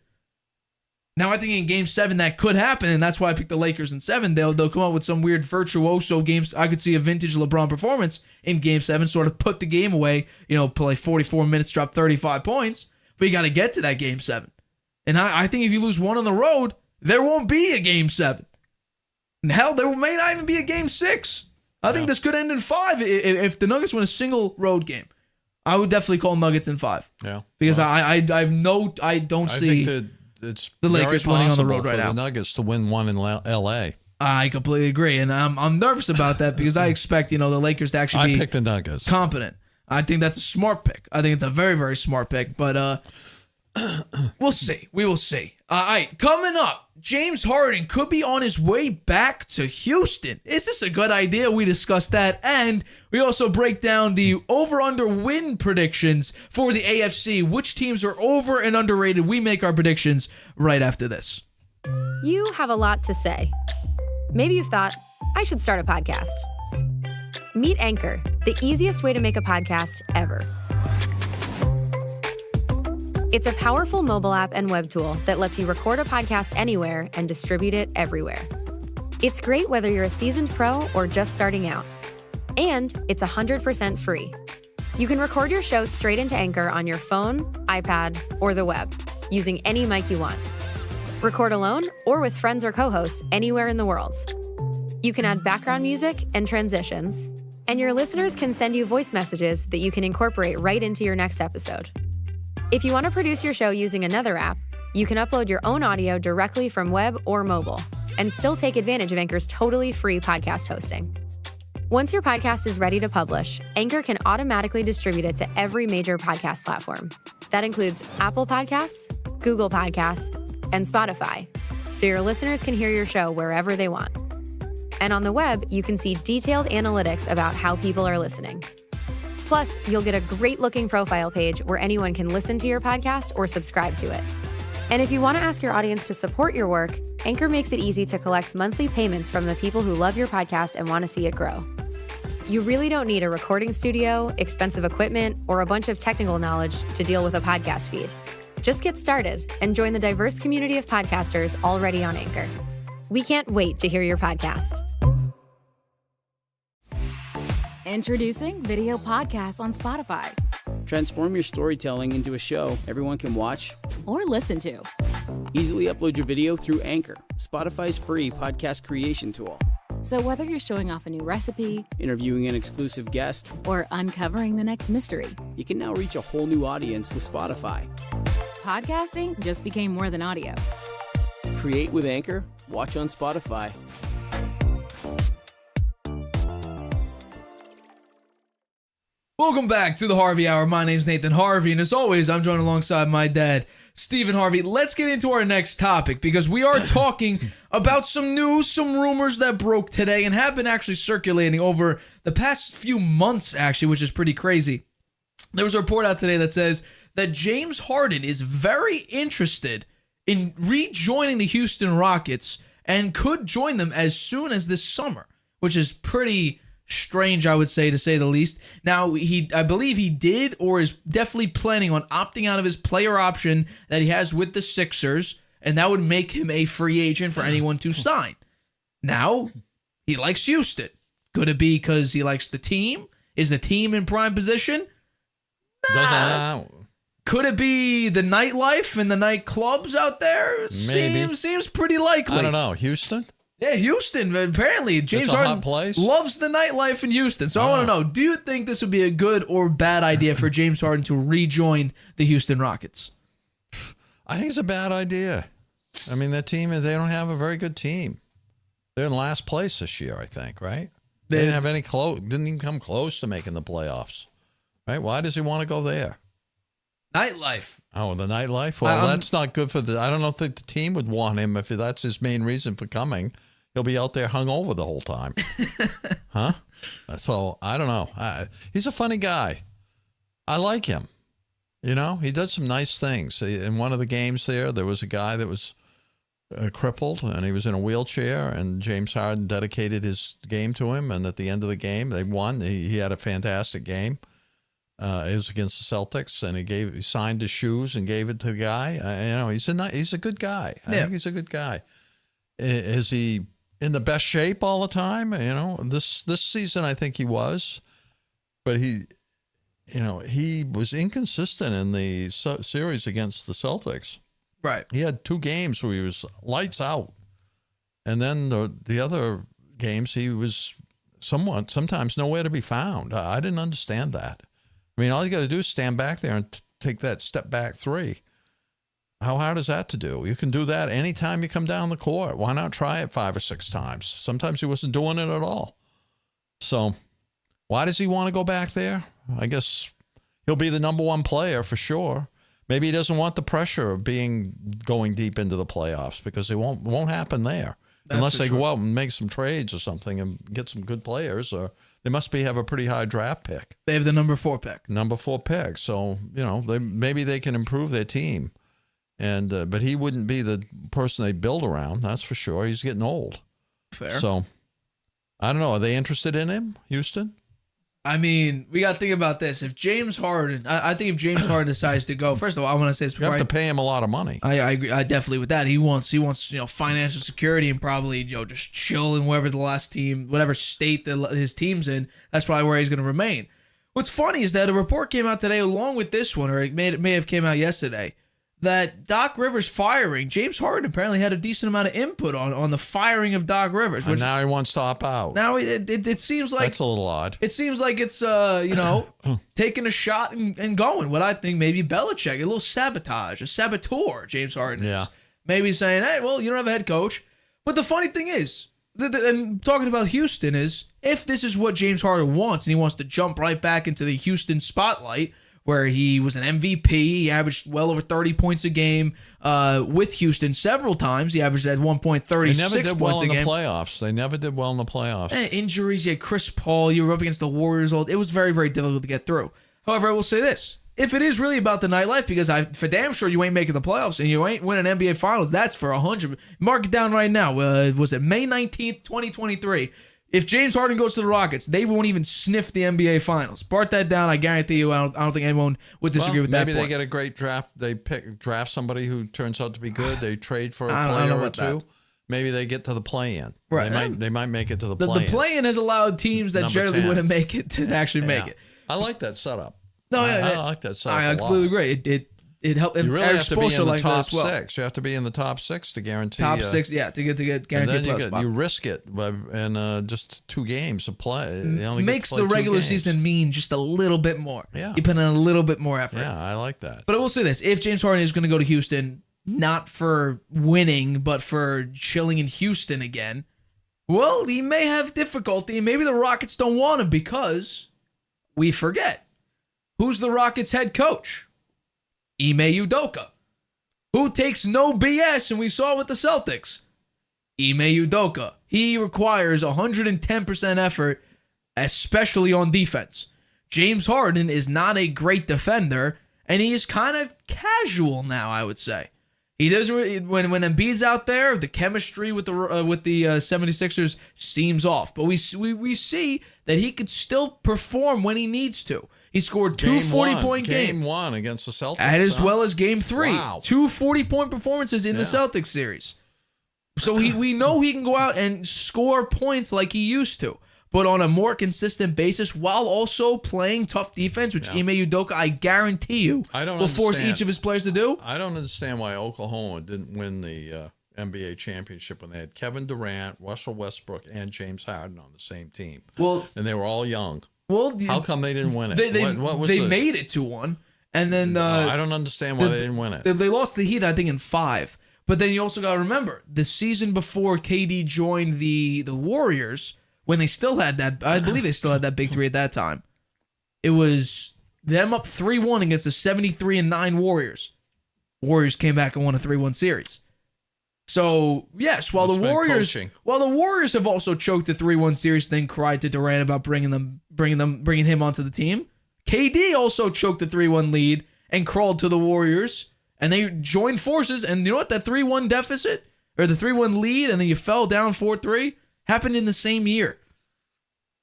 Now, I think in Game 7 that could happen, and that's why I picked the Lakers in 7. They'll come up with some weird virtuoso games. I could see a vintage LeBron performance in Game 7, sort of put the game away, play 44 minutes, drop 35 points. But you got to get to that Game 7. And I think if you lose one on the road, there won't be a Game 7. And hell, there may not even be a Game 6. I think this could end in 5 if the Nuggets win a single road game. I would definitely call Nuggets in 5. Yeah, because I don't see it's the Lakers winning on the road right now. The Nuggets to win one in L.A. I completely agree, and I'm nervous about that because I expect the Lakers to actually be picked the Nuggets. Competent. I think that's a smart pick. I think it's a very, very smart pick, but we'll see. We will see. All right, coming up, James Harden could be on his way back to Houston. Is this a good idea? We discussed that, and we also break down the over-under win predictions for the AFC. Which teams are over and underrated? We make our predictions right after this. You have a lot to say. Maybe you've thought, I should start a podcast. Meet Anchor, the easiest way to make a podcast ever. It's a powerful mobile app and web tool that lets you record a podcast anywhere and distribute it everywhere. It's great whether you're a seasoned pro or just starting out. And it's 100% free. You can record your show straight into Anchor on your phone, iPad, or the web, using any mic you want. Record alone or with friends or co-hosts anywhere in the world. You can add background music and transitions, and your listeners can send you voice messages that you can incorporate right into your next episode. If you want to produce your show using another app, you can upload your own audio directly from web or mobile and still take advantage of Anchor's totally free podcast hosting. Once your podcast is ready to publish, Anchor can automatically distribute it to every major podcast platform. That includes Apple Podcasts, Google Podcasts, and Spotify, so your listeners can hear your show wherever they want. And on the web, you can see detailed analytics about how people are listening. Plus, you'll get a great-looking profile page where anyone can listen to your podcast or subscribe to it. And if you want to ask your audience to support your work, Anchor makes it easy to collect monthly payments from the people who love your podcast and want to see it grow. You really don't need a recording studio, expensive equipment, or a bunch of technical knowledge to deal with a podcast feed. Just get started and join the diverse community of podcasters already on Anchor. We can't wait to hear your podcast. Introducing video podcasts on Spotify. Transform your storytelling into a show everyone can watch Or listen to. Easily upload your video through Anchor, Spotify's free podcast creation tool. So whether you're showing off a new recipe, Interviewing an exclusive guest, or uncovering the next mystery, you can now reach a whole new audience with Spotify. podcasting just became more than audio. Create with Anchor, watch on Spotify. Welcome back to the Harvey Hour. My name's Nathan Harvey, and as always, I'm joined alongside my dad, Stephen Harvey. Let's get into our next topic because we are talking about some news, some rumors that broke today and have been actually circulating over the past few months, actually, which is pretty crazy. There was a report out today that says that James Harden is very interested in rejoining the Houston Rockets and could join them as soon as this summer, which is pretty strange, I would say, to say the least. Now, I believe he did or is definitely planning on opting out of his player option that he has with the Sixers, and that would make him a free agent for anyone to sign. Now, he likes Houston. Could it be because he likes the team? Is the team in prime position? Nah. Could it be the nightlife and the nightclubs out there? Maybe. Seems pretty likely. I don't know. Houston? Yeah, Houston. Apparently, James It's a Harden hot place. loves the nightlife in Houston. So I want to know, do you think this would be a good or bad idea for James Harden to rejoin the Houston Rockets? I think it's a bad idea. I mean, that team, they don't have a very good team. They're in last place this year, I think, right? They didn't have any didn't even come close to making the playoffs. Right? Why does he want to go there? Nightlife. Oh, the nightlife? Well, that's not good for I don't know if the team would want him if that's his main reason for coming. He'll be out there hungover the whole time. Huh? So, I don't know. He's a funny guy. I like him. You know, he does some nice things. In one of the games there was a guy that was crippled, and he was in a wheelchair, and James Harden dedicated his game to him, and at the end of the game, they won. He had a fantastic game. It was against the Celtics, and he signed his shoes and gave it to the guy. He's a good guy. I think he's a good guy. Is he in the best shape all the time? You know, this season I think he was, but he was inconsistent in the series against the Celtics. Right. He had 2 games where he was lights out, and then the other games he was sometimes nowhere to be found. I didn't understand that. I mean, all you got to do is stand back there and take that step back 3. How hard is that to do? You can do that anytime you come down the court. Why not try it 5 or 6 times? Sometimes he wasn't doing it at all. So why does he want to go back there? I guess he'll be the number 1 player for sure. Maybe he doesn't want the pressure of going deep into the playoffs because it won't happen there. Unless they go out and make some trades or something and get some good players, or they must have a pretty high draft pick. They have the number 4 pick. Number 4 pick. So, maybe they can improve their team. And but he wouldn't be the person they build around, that's for sure. He's getting old. Fair. So, I don't know. Are they interested in him, Houston? I mean, we got to think about this. If James Harden, I think if James Harden decides to go, first of all, I want to say this before you have to pay him a lot of money. I agree. I definitely with that. He wants financial security and probably just chill in whatever state that his team's in. That's probably where he's going to remain. What's funny is that a report came out today along with this one, or it may have came out yesterday, that Doc Rivers firing, James Harden apparently had a decent amount of input on the firing of Doc Rivers. And now he wants to opt out. Now it seems like... That's a little odd. It seems like it's, taking a shot and going. What I think maybe Belichick, a little sabotage, a saboteur, James Harden is. Maybe saying, hey, well, you don't have a head coach. But the funny thing is, and talking about Houston is, if this is what James Harden wants and he wants to jump right back into the Houston spotlight, where he was an MVP. He averaged well over 30 points a game with Houston several times. He averaged at one point 36 They never did points well a in game. the playoffs. They never did well in the playoffs. Injuries, you had Chris Paul. You were up against the Warriors. It was very, very difficult to get through. However, I will say this. If it is really about the nightlife, because for damn sure you ain't making the playoffs and you ain't winning NBA Finals, that's for 100. Mark it down right now. Was it May 19th, 2023? If James Harden goes to the Rockets, they won't even sniff the NBA Finals. Part that down. I guarantee you. I don't think anyone would disagree with that. Maybe point. they get a great draft. They draft somebody who turns out to be good. They trade for a I don't player know or about two. that. Maybe they get to the play-in. Right. They might make it to the The play-in. play-in has allowed teams that Number generally 10. wouldn't make it to actually make Yeah. it. I like that setup. No, I like that setup. I a completely lot. agree. It helped. You really Eric have to be in Spoelstra the liked that top as well. 6. You have to be in the top 6 to guarantee. Top 6, yeah, to get and guaranteed then playoff spot. you risk it in just 2 games of play. They only get to Makes play the 2 regular games. season mean just a little bit more. Yeah. You put in a little bit more effort. Yeah, I like that. But I will say this: if James Harden is going to go to Houston, not for winning, but for chilling in Houston again, well, he may have difficulty, and maybe the Rockets don't want him because we forget who's the Rockets head coach. Ime Udoka, who takes no BS, and we saw with the Celtics. Ime Udoka, he requires 110% effort, especially on defense. James Harden is not a great defender, and he is kind of casual now, I would say. He doesn't really, when Embiid's out there, the chemistry with the 76ers seems off. But we see that he could still perform when he needs to. He scored two 40-point games. Game 1 against the Celtics. As well as game 3. Wow. 2 40-point performances in the Celtics series. So we know he can go out and score points like he used to, but on a more consistent basis while also playing tough defense, which Ime Udoka, I guarantee you, will force each of his players to do. I don't understand why Oklahoma didn't win the NBA championship when they had Kevin Durant, Russell Westbrook, and James Harden on the same team. Well, and they were all young. Well, how come they didn't win it? They made it to 1, and then I don't understand why they didn't win it. They lost the Heat, I think, in 5. But then you also got to remember the season before KD joined the Warriors, when they still had that, I believe they still had that big 3 at that time. It was them up 3-1 against the 73-9 Warriors. Warriors came back and won a 3-1 series. So yes, while the Warriors have also choked the 3-1 series, then cried to Durant about bringing him onto the team. KD also choked the 3-1 lead and crawled to the Warriors, and they joined forces. And you know what? That 3-1 deficit or the 3-1 lead, and then you fell down 4-3, happened in the same year.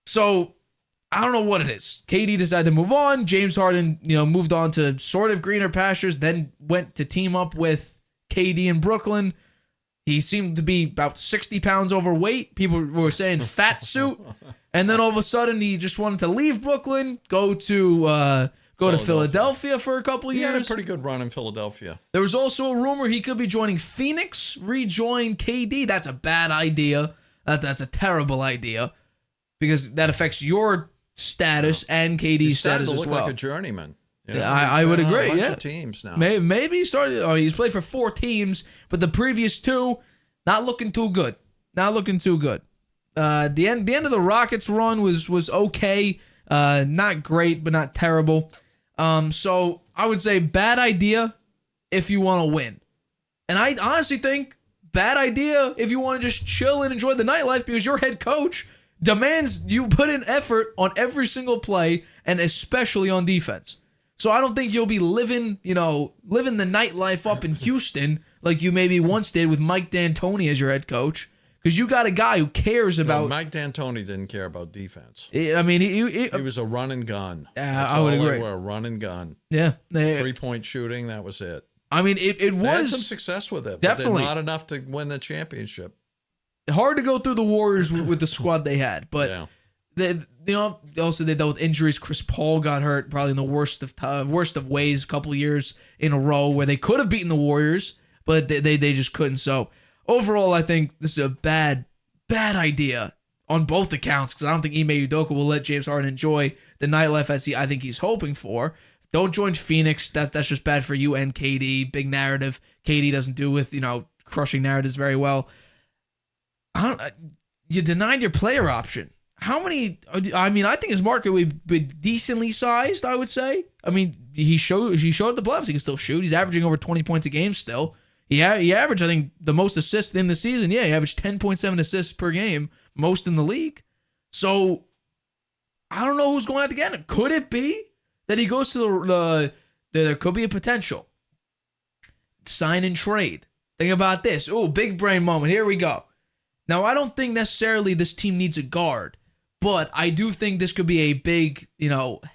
So I don't know what it is. KD decided to move on. James Harden, moved on to sort of greener pastures, then went to team up with KD in Brooklyn. He seemed to be about 60 pounds overweight. People were saying fat suit. And then all of a sudden, he just wanted to leave Brooklyn, go to Philadelphia for a couple of years. He had a pretty good run in Philadelphia. There was also a rumor he could be joining Phoenix, rejoin KD. That's a bad idea. That's a terrible idea because that affects your status and KD's status as well. He started to look like a journeyman. I would agree. A bunch of teams now. Maybe he started. He's played for 4 teams, but the previous 2, not looking too good. Not looking too good. The end of the Rockets run was okay. Not great, but not terrible. So I would say bad idea if you want to win, and I honestly think bad idea if you want to just chill and enjoy the nightlife because your head coach demands you put in effort on every single play and especially on defense. So I don't think you'll be living the nightlife up in Houston like you maybe once did with Mike D'Antoni as your head coach, because you got a guy who cares about. Mike D'Antoni didn't care about defense. I mean, he was a run and gun. I would agree. They were a run and gun. Yeah, 3-point shooting. That was it. I mean, it was. They had some success with it, definitely but not enough to win the championship. Hard to go through the Warriors with the squad they had, but. Yeah. Also they dealt with injuries. Chris Paul got hurt probably in the worst of ways a couple years in a row where they could have beaten the Warriors, but they just couldn't. So overall, I think this is a bad idea on both accounts because I don't think Ime Udoka will let James Harden enjoy the nightlife as I think he's hoping for. Don't join Phoenix. That's just bad for you and KD. Big narrative. KD doesn't do with crushing narratives very well. You denied your player option. How many? I mean, I think his market would be decently sized, I would say. I mean, he showed the playoffs. He can still shoot. He's averaging over 20 points a game still. He averaged, I think, the most assists in the season. Yeah, he averaged 10.7 assists per game, most in the league. So, I don't know who's going out to get him. Could it be that he goes to there could be a potential sign and trade? Think about this. Ooh, big brain moment. Here we go. Now, I don't think necessarily this team needs a guard, but I do think this could be a big,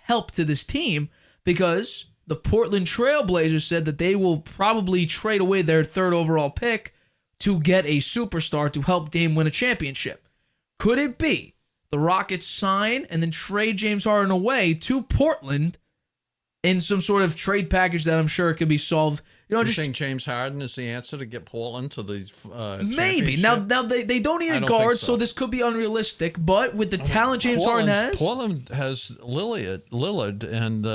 help to this team because the Portland Trail Blazers said that they will probably trade away their 3rd overall pick to get a superstar to help Dame win a championship. Could it be the Rockets sign and then trade James Harden away to Portland in some sort of trade package that I'm sure could be solved? You think James Harden is the answer to get Portland to the maybe. championship? Now they don't need a guard, so this could be unrealistic. But with the talent James Harden has, Portland has Lillard, and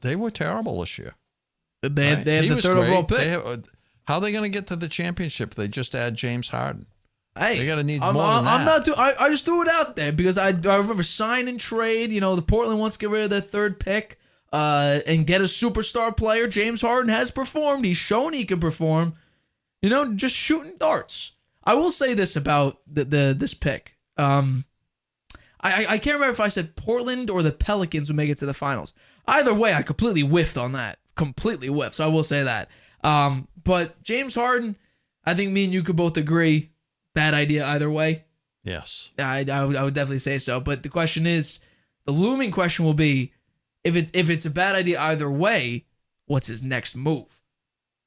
they were terrible this year. They have the 3rd overall pick. How are they going to get to the championship if they just add James Harden? Hey, they got to need more than that. I just threw it out there because I remember sign and trade. The Portland wants to get rid of their 3rd pick. And get a superstar player. James Harden has performed. He's shown he can perform. Just shooting darts. I will say this about this pick. I can't remember if I said Portland or the Pelicans would make it to the finals. Either way, I completely whiffed on that. Completely whiffed. So I will say that. But James Harden, I think me and you could both agree, bad idea either way. Yes. I would definitely say so. But the question is, the looming question will be, if it's a bad idea either way, what's his next move?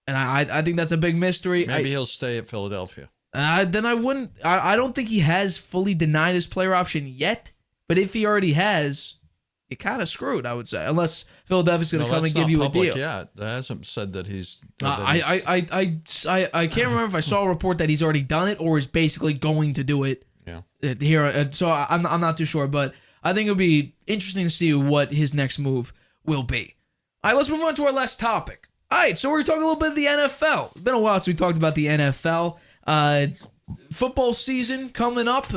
And I think that's a big mystery. Maybe he'll stay at Philadelphia. Then I wouldn't. I don't think he has fully denied his player option yet. But if he already has, you're kind of screwed, I would say. Unless Philadelphia's going to come and give you a deal. Yeah, that hasn't said that he's. I can't remember if I saw a report that he's already done it or is basically going to do it. Yeah. Here, so I'm not too sure, but I think it'll be interesting to see what his next move will be. All right, let's move on to our last topic. All right, so we're talking a little bit of the NFL. It's been a while since we talked about the NFL. Football season coming up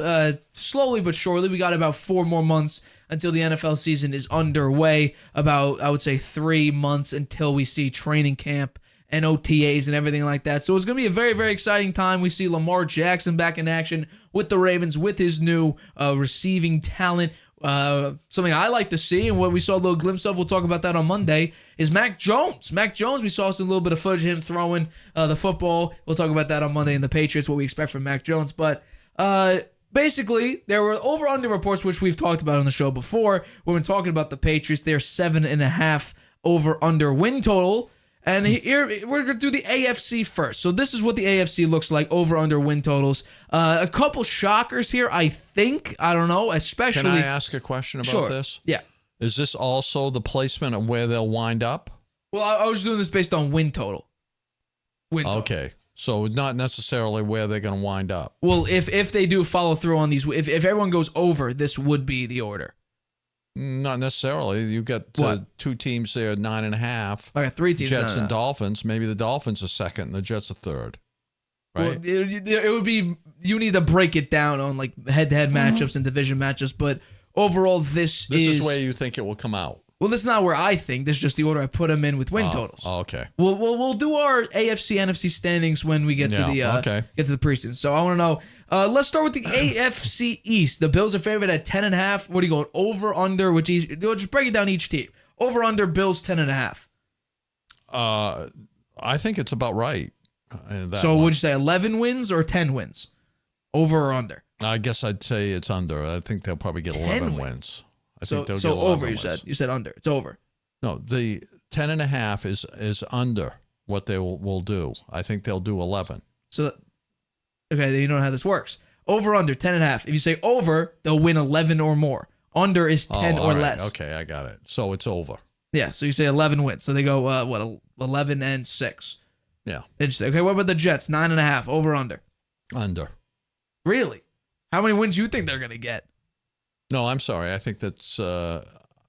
slowly but surely. We got about 4 more months until the NFL season is underway. About, I would say, 3 months until we see training camp and OTAs and everything like that. So it's going to be a very, very exciting time. We see Lamar Jackson back in action with the Ravens with his new receiving talent. Something I like to see and what we saw a little glimpse of, we'll talk about that on Monday, is Mac Jones. Mac Jones, we saw a little bit of footage of him throwing the football. We'll talk about that on Monday in the Patriots, what we expect from Mac Jones. But basically, there were over-under reports, which we've talked about on the show before. When we're talking about the Patriots, they're 7.5 over-under win total. And here, we're going to do the AFC first. So this is what the AFC looks like, over-under win totals. A couple shockers here, I think. I don't know, especially... Can I ask a question about this? Yeah. Is this also the placement of where they'll wind up? Well, I was doing this based on win total. Okay. So not necessarily where they're going to wind up. Well, if they do follow through on these... If everyone goes over, this would be the order. Not necessarily. You got 2 teams there, 9.5. I got 3 teams. Jets and Dolphins. Maybe the Dolphins are second and the Jets are third. Right? Well, it would be, you need to break it down on like head-to-head matchups and division matchups, but overall this is where you think it will come out. Well, this is not where I think. This is just the order I put them in with win totals. Oh, okay. We'll do our AFC NFC standings when we get to the preseason. So I want to know. Let's start with the AFC East. The Bills are favored at 10.5. What are you going over under? Just break it down each team. Over under Bills 10.5. I think it's about right. So would you say 11 wins or 10 wins? Over or under? I guess I'd say it's under. I think they'll probably get 11 wins. I think they'll get 11 over. wins. You said under. It's over. No, the 10.5 is under what they will do. I think they'll do 11. So, okay, then you know how this works. Over under 10.5. If you say over, they'll win 11 or more. Under is 10 or less. Okay, I got it. So it's over. Yeah. So you say 11 wins. So they go 11 and 6. Yeah. Interesting. Okay, what about the Jets? 9.5. Over under. Under. Really? How many wins do you think they're gonna get? No, I'm sorry. I think that's. Do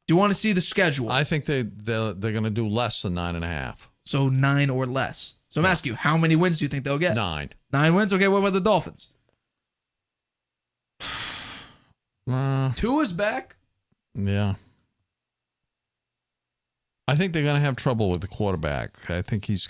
you want to see the schedule? I think they're going to do less than 9.5. So 9 or less. So I'm asking you, how many wins do you think they'll get? 9. 9 wins. Okay. What about the Dolphins? 2 is back. Yeah. I think they're going to have trouble with the quarterback. I think he's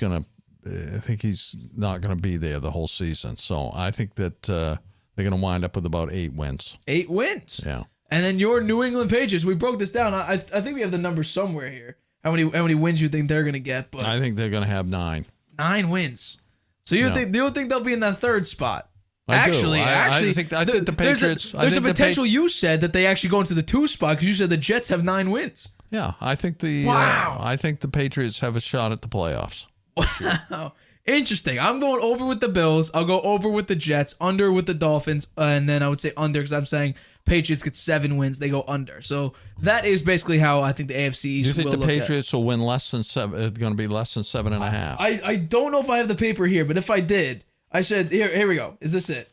not going to be there the whole season. So I think that they're going to wind up with about 8 wins. 8 wins. Yeah. And then your New England Patriots. We broke this down. I think we have the numbers somewhere here. How many wins you think they're going to get? But I think they're going to have 9. 9 wins. So you think they'll be in that third spot? Actually, I think the Patriots. There's a potential. You said that they actually go into the 2 spot because you said the Jets have 9 wins. Yeah, I think the Patriots have a shot at the playoffs. Wow. Interesting. I'm going over with the Bills. I'll go over with the Jets, under with the Dolphins, and then I would say under because I'm saying Patriots get 7 wins. They go under. So that is basically how I think the AFC East will. You think the Patriots will win less than 7? It's going to be less than 7.5. I don't know if I have the paper here, but if I did, I said here we go. Is this it?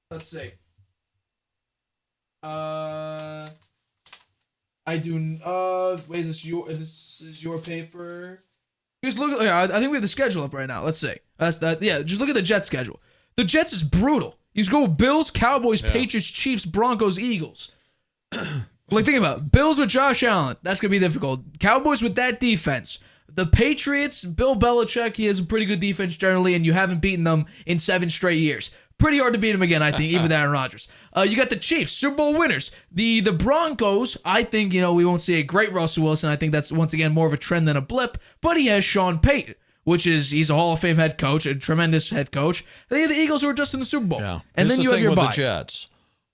Let's see. I do. Wait, is this your paper? Just look at. I think we have the schedule up right now. Let's see. That's that. Yeah, just look at the Jets schedule. The Jets is brutal. You just go Bills, Cowboys, Patriots, Chiefs, Broncos, Eagles. Like, think about it. Bills with Josh Allen. That's gonna be difficult. Cowboys with that defense. The Patriots, Bill Belichick. He has a pretty good defense generally, and you haven't beaten them in 7 straight years. Pretty hard to beat him again, I think, even with Aaron Rodgers. You got the Chiefs, Super Bowl winners. The Broncos, I think, we won't see a great Russell Wilson. I think that's, once again, more of a trend than a blip. But he has Sean Payton, he's a Hall of Fame head coach, a tremendous head coach. They have the Eagles who are just in the Super Bowl. Yeah. And then you have your bye. The Jets,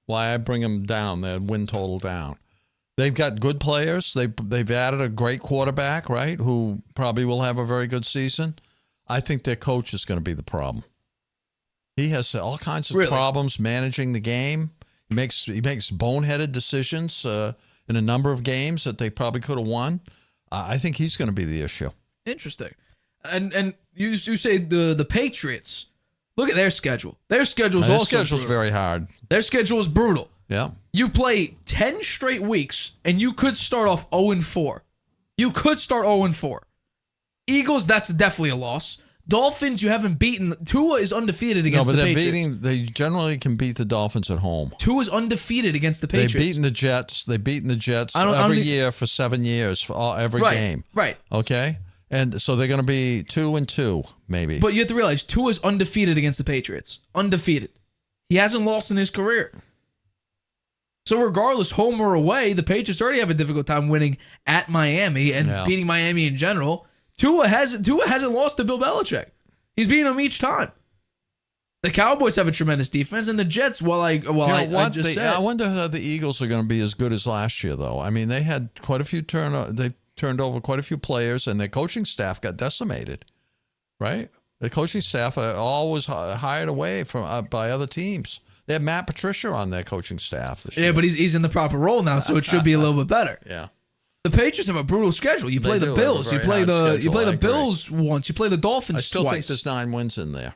why I bring them down, their win total down. They've got good players. They've added a great quarterback, right, who probably will have a very good season. I think their coach is going to be the problem. He has all kinds of problems managing the game. He makes boneheaded decisions in a number of games that they probably could have won. I think he's going to be the issue. Interesting. And you say the Patriots. Look at their schedule. Their schedule's very hard. Their schedule is brutal. Yeah. You play 10 straight weeks, and you could start off 0-4. You could start 0-4. Eagles, that's definitely a loss. Dolphins, you haven't beaten. Tua is undefeated against the Patriots. They generally can beat the Dolphins at home. Tua is undefeated against the Patriots. They've beaten the Jets every year for 7 years for every game. Right. Okay? And so they're going to be 2-2, maybe. But you have to realize, Tua is undefeated against the Patriots. Undefeated. He hasn't lost in his career. So regardless, home or away, the Patriots already have a difficult time winning at Miami and beating Miami in general. Tua hasn't lost to Bill Belichick. He's beaten him each time. The Cowboys have a tremendous defense, and the Jets, I wonder how the Eagles are going to be as good as last year, though. I mean, they had quite a few they turned over quite a few players, and their coaching staff got decimated, right? The coaching staff are always hired away by other teams. They have Matt Patricia on their coaching staff this year. Yeah, but he's in the proper role now, so it should be a little bit better. Yeah. The Patriots have a brutal schedule. You play the Bills. You play the Bills once. You play the Dolphins twice. I still think there's 9 wins in there.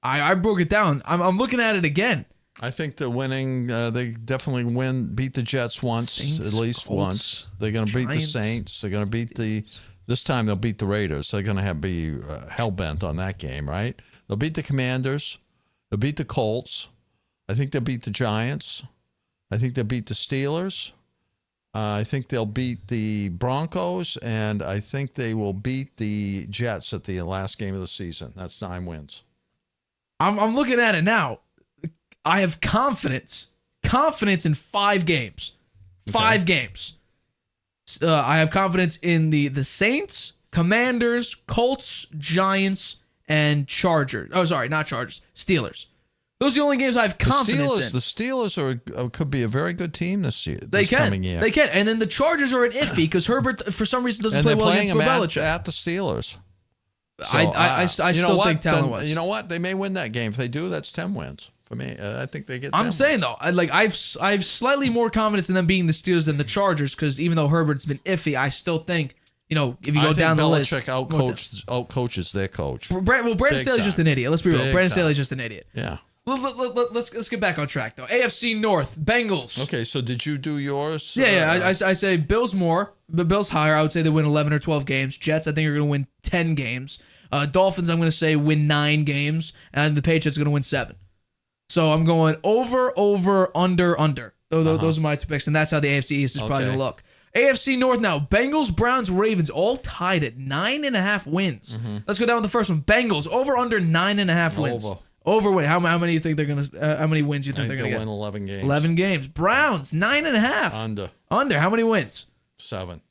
I broke it down. I'm looking at it again. I think they're winning. They definitely beat the Jets once, Saints, at least Colts, once. They're going to beat the Saints. They're going to beat this time they'll beat the Raiders. They're going to be hell-bent on that game, right? They'll beat the Commanders. They'll beat the Colts. I think they'll beat the Giants. I think they'll beat the Steelers. I think they'll beat the Broncos, and I think they will beat the Jets at the last game of the season. That's 9 wins. I'm looking at it now. I have confidence in 5 games. 5 games. I have confidence in the Saints, Commanders, Colts, Giants, and Chargers. Oh, sorry, not Chargers. Steelers. Those are the only games I have confidence in. The Steelers could be a very good team this coming year. They can. And then the Chargers are an iffy because Herbert, for some reason, doesn't play well against Bill Belichick. At the Steelers. So, I still think talent-wise. You know what? They may win that game. If they do, that's 10 wins for me. I think they get 10 I'm saying, though, I've slightly more confidence in them being the Steelers than the Chargers because even though Herbert's been iffy, I still think, if you go down the list. Belichick outcoaches their coach. Brandon Staley's just an idiot. Let's be real. Brandon Staley's just an idiot. Yeah. Let's get back on track, though. AFC North, Bengals. Okay, so did you do yours? Yeah. I say Bills more, but Bills higher. I would say they win 11 or 12 games. Jets, I think, are going to win 10 games. Dolphins, I'm going to say win 9 games, and the Patriots are going to win 7. So I'm going over, under. Those are my 2 picks, and that's how the AFC East is probably going to look. AFC North now. Bengals, Browns, Ravens, all tied at 9.5 wins. Mm-hmm. Let's go down with the first one. Bengals, under 9.5 wins. Over win. How many do you think they're gonna? How many wins do you think they're gonna get? Win 11 games. 11 games. Browns 9.5. Under. How many wins? 7.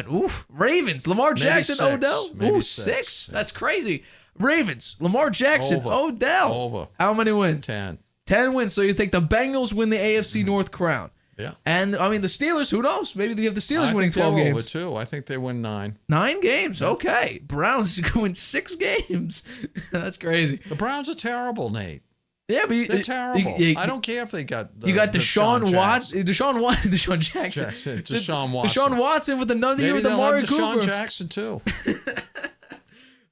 Oof. Ravens. Lamar Jackson. 6. Odell. Maybe 6. That's crazy. Ravens, Lamar Jackson, Over. Odell. Over. How many wins? 10. 10 wins. So you think the Bengals win the AFC North crown? Yeah. And, I mean, the Steelers, who knows? Maybe they have the Steelers I winning think 12 they're games. over, too. I think they win 9. 9 games. Okay. Browns win 6 games. That's crazy. The Browns are terrible, Nate. Yeah, but They're terrible. I don't care if they got you got Deshaun Watson, Deshaun Jackson, Deshaun Watson. Deshaun Watson with another year Maybe with they'll have Amari Deshaun Cooper. Jackson, too.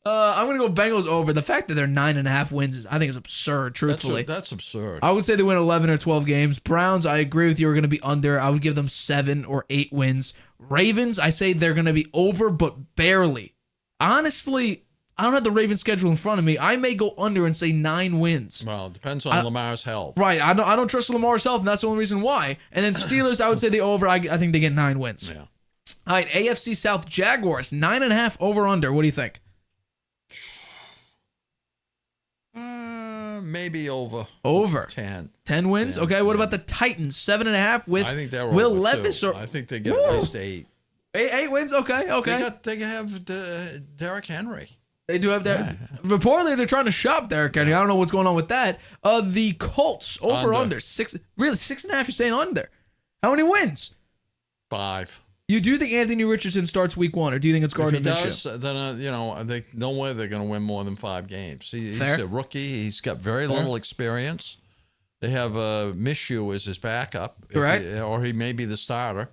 I'm gonna go Bengals over. The fact that they're 9.5 wins I think is absurd. Truthfully, That's absurd. I would say they win 11 or 12 games. Browns, I agree with you, are going to be under. I would give them 7 or 8 wins. Ravens, I say they're going to be over, but barely. Honestly, I don't have the Ravens schedule in front of me. I may go under and say 9 wins. Well, it depends on Lamar's health. Right, I don't trust Lamar's health, and that's the only reason why. And then Steelers, I would say the over. I think they get 9 wins. Yeah. All right, AFC South Jaguars, 9.5 over under. What do you think? Maybe over. Over. 10. 10 wins? 10, Okay, what yeah. about the Titans? 7.5 with I think they're Will over, Levis? too. Or, I think they get at least 8. 8 wins? Okay. They have Derrick Henry. They do have that. Reportedly, they're trying to shop Derrick Henry. I don't know what's going on with that. The Colts, over under. 6. Really, 6.5, you're saying under. How many wins? 5. You do think Anthony Richardson starts week 1, or do you think it's If Gardner he Minshew? does, then they no way they're going to win more than 5 games. He's Fair. a rookie. He's got very little experience. They have Minshew as his backup, Correct. or he may be the starter.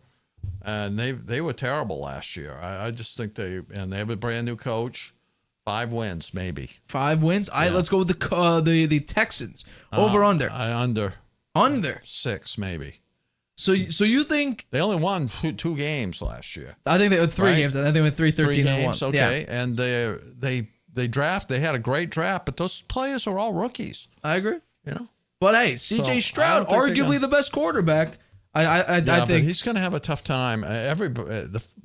And they were terrible last year. I just think they have a brand new coach. 5 wins maybe. 5 wins. All right, let's go with the Texans. Over under. Under. Under. 6 maybe. So you think? They only won 2 games last year. I think they had 3 Right. games. I think they went 3, 13, 3 and 1. games, okay. Yeah, And they draft. They had a great draft, but those players are all rookies. I agree. You know. But hey, C.J. So, I Stroud, don't think they're arguably the best quarterback. I But think he's going to have a tough time.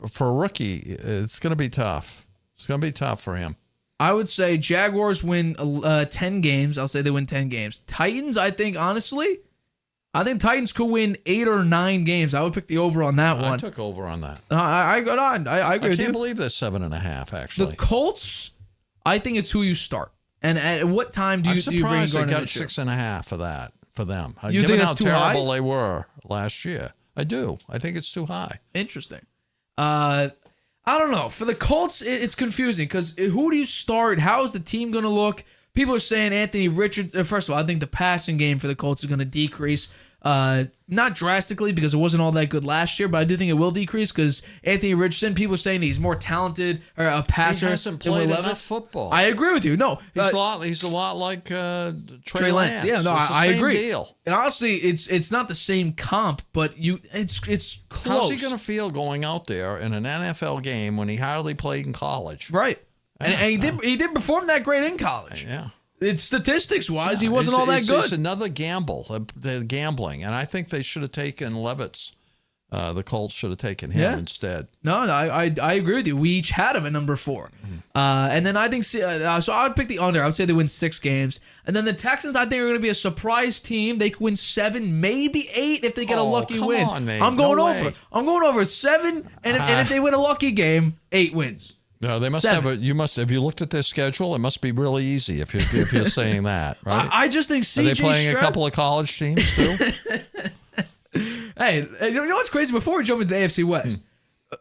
For a rookie, it's going to be tough. It's going to be tough for him. I would say Jaguars win 10 games. I'll say they win 10 games. Titans, I think, honestly, Titans could win 8 or 9 games. I would pick the over on that I one. took over on that. I got on. I agree I with can't you. believe they're 7.5. Actually, The Colts, I think it's who you start. And at what time do I'm you bring surprised they Gardner got Minshew? 6.5 for that for them. You Given think how that's too high? terrible they were last year, I do. I think it's too high. Interesting. I don't know. For the Colts, it's confusing because who do you start? How is the team going to look? People are saying Anthony Richardson. First of all, I think the passing game for the Colts is going to decrease. Not drastically because it wasn't all that good last year, but I do think it will decrease because Anthony Richardson, people are saying he's more talented or a passer. He hasn't than Will played Levis. enough football. I agree with you. No, He's a lot like Trey Lance. Yeah, no, It's the I same agree. Deal. And honestly, it's not the same comp, but it's close. How's he going to feel going out there in an NFL game when he hardly played in college? Right. And he didn't perform that great in college. Yeah. It's statistics wise, he wasn't all that good. It's another gamble. They're gambling, and I think they should have taken Levitz. The Colts should have taken him instead. No, I agree with you. We each had him at number 4. And then I think, so I would pick the under. I would say they win 6 games. And then the Texans, I think, are going to be a surprise team. They could win 7, maybe 8 if they get a lucky come win. on, Nate. I'm going No over. way. I'm going over 7, and if they win a lucky game, 8 wins. No, they must 7. have you must. Have you looked at their schedule? It must be really easy if you're saying that, right? I just think Are C.J. they playing Stroud, a couple of college teams too? Hey, you know what's crazy? Before we jump into the AFC West,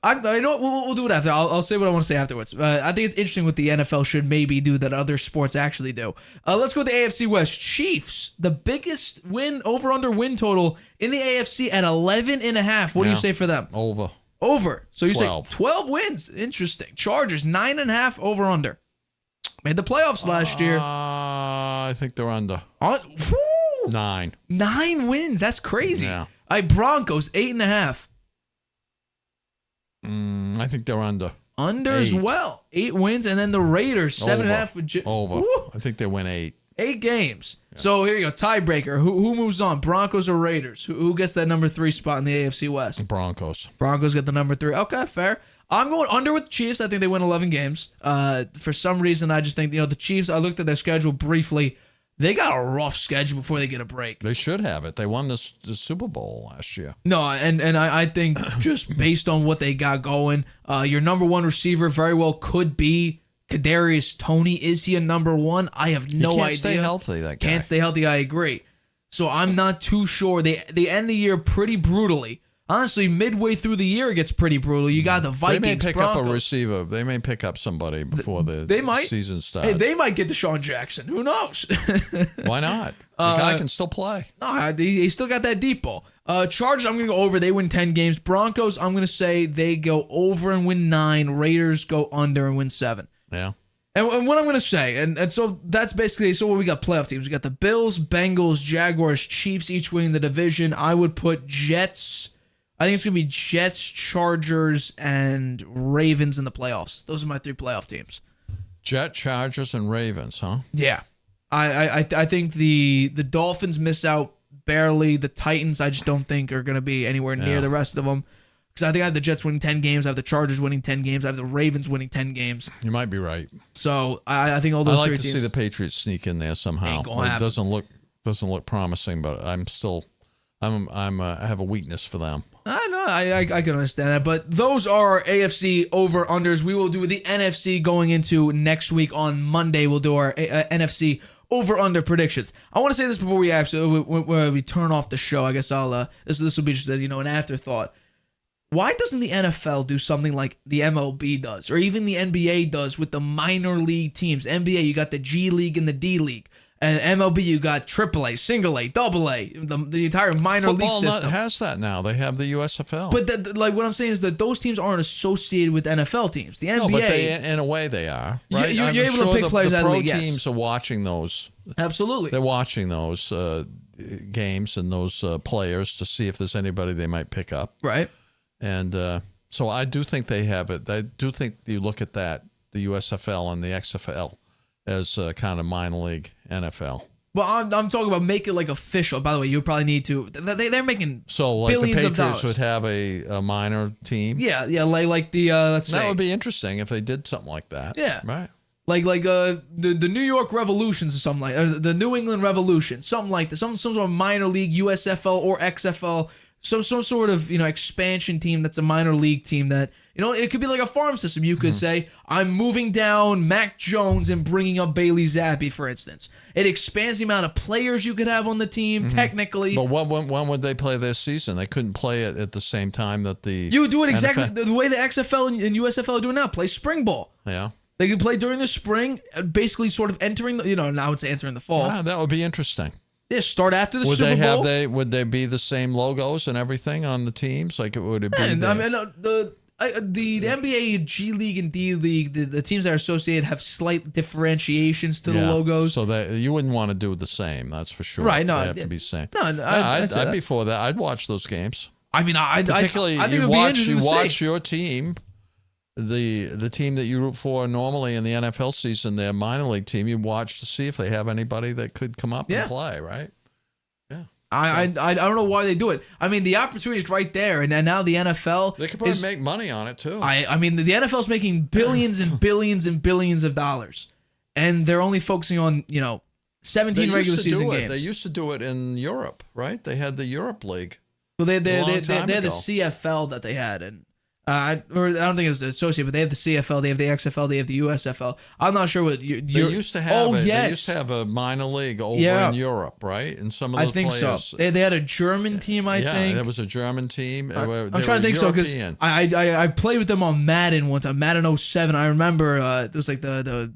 I know we'll do it after. I'll say what I want to say afterwards. I think it's interesting what the NFL should maybe do that other sports actually do. Let's go with the AFC West. Chiefs, the biggest over-under win total in the AFC at 11.5. What do you say for them? Over. So you 12. say 12 wins. Interesting. Chargers, 9.5 over-under. Made the playoffs last year. I think they're under. 9. 9 wins. That's crazy. Yeah. All right, Broncos, 8.5. I think they're under. Under as 8. well. 8 wins. And then the Raiders, 7.5 with Over. Woo! I think they win 8. 8 games. Yeah. So here you go. Tiebreaker. Who moves on? Broncos or Raiders? Who gets that number 3 spot in the AFC West? Broncos. Broncos get the number 3. Okay, fair. I'm going under with the Chiefs. I think they win 11 games. For some reason, I just think, the Chiefs, I looked at their schedule briefly. They got a rough schedule before they get a break. They should have it. They won the Super Bowl last year. No, and I think just based on what they got going, your number 1 receiver very well could be Kadarius Toney, is he a number one? I have no idea. He can't stay healthy, that guy. Can't stay healthy, I agree. So I'm not too sure. They end the year pretty brutally. Honestly, midway through the year, it gets pretty brutal. You got the Vikings, They may pick Broncos. up a receiver. They may pick up somebody before the season starts. Hey, they might get Deshaun Jackson. Who knows? Why not? The guy can still play. No, he still got that deep ball. Chargers, I'm going to go over. They win 10 games. Broncos, I'm going to say they go over and win 9. Raiders go under and win 7. Yeah. And what I'm going to say, and so that's basically, so what we got playoff teams. We got the Bills, Bengals, Jaguars, Chiefs, each winning the division. I would put Jets. I think it's going to be Jets, Chargers, and Ravens in the playoffs. Those are my 3 playoff teams. Jet, Chargers, and Ravens, huh? Yeah. I think the Dolphins miss out barely. The Titans, I just don't think are going to be anywhere near the rest of them. Because I think I have the Jets winning 10 games. I have the Chargers winning 10 games. I have the Ravens winning 10 games. You might be right. So I think all those 3 I like teams. to see the Patriots sneak in there somehow. It doesn't look promising, but I'm still I have a weakness for them. I know, I can understand that, but those are our AFC over-unders. We will do the NFC going into next week on Monday. We'll do our NFC over-under predictions. I want to say this before we turn off the show. I guess I'll this will be just an afterthought. Why doesn't the NFL do something like the MLB does, or even the NBA does with the minor league teams? NBA, you got the G League and the D League. And MLB, you got AAA, single A, double A, the entire minor league system. Football has that now. They have the USFL. But what I'm saying is that those teams aren't associated with NFL teams. The NBA, no, but in a way they are. Right? You're able to pick players out of the league. The pro teams are watching those. Absolutely, they're watching those games and those players to see if there's anybody they might pick up. Right. And so I do think they have it. I do think you look at that, the USFL and the XFL, as kind of minor league NFL. Well, I'm talking about make it like official. By the way, you probably need to. They're making like billions the of dollars. Patriots would have a minor team. Yeah, like the let's say that would be interesting if they did something like that. Yeah, right. Like the New York Revolutions or something like the New England Revolution, something like that. Some sort of minor league USFL or XFL. Some sort of expansion team that's a minor league team that it could be like a farm system. You could say I'm moving down Mac Jones and bringing up Bailey Zappi, for instance. It expands the amount of players you could have on the team technically. But when would they play their season? They couldn't play it at the same time that the you do it exactly the way the XFL and USFL are doing now. Play spring ball. Yeah. They can play during the spring, basically sort of entering the now it's entering the fall. Ah, that would be interesting. Yeah, start after the Super Bowl. Would they be the same logos and everything on the teams? Like would it be? The NBA, G League, and D League, the teams that are associated have slight differentiations to the logos. So that you wouldn't want to do the same. That's for sure. Right? No, they have to be same. No, I'd be for that. I'd watch those games. I mean, particularly I think you watch watch your team. The team that you root for normally in the NFL season, their minor league team, you watch to see if they have anybody that could come up and play, right? Yeah. I don't know why they do it. I mean, the opportunity is right there, and now the NFL they could probably make money on it too. I mean, the NFL is making billions and billions and billions of dollars, and they're only focusing on 17 regular season games. They used to do it in Europe, right? They had the Europe League. Well, they had the CFL that they had, and I don't think it was associated, but they have the CFL, they have the XFL, they have the USFL. I'm not sure what they used to have. They used to have a minor league over in Europe, right? And some of those players. So. They had a German team, I think. Yeah, there was a German team. I'm trying to think because I played with them on Madden one time, Madden 07. I remember it was like the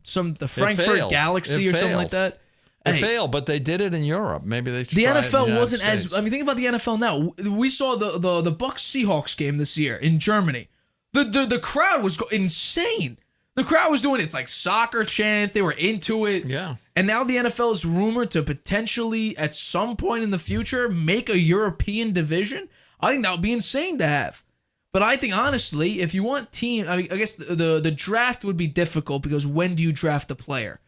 Frankfurt Galaxy or something like that. It failed, but they did it in Europe. Maybe they. The NFL wasn't as. I mean, think about the NFL now. We saw the Bucs Seahawks game this year in Germany. The crowd was insane. The crowd was doing it's like soccer chants. They were into it. Yeah. And now the NFL is rumored to potentially at some point in the future make a European division. I think that would be insane to have. But I think honestly, if you want team, I guess the draft would be difficult because when do you draft a player?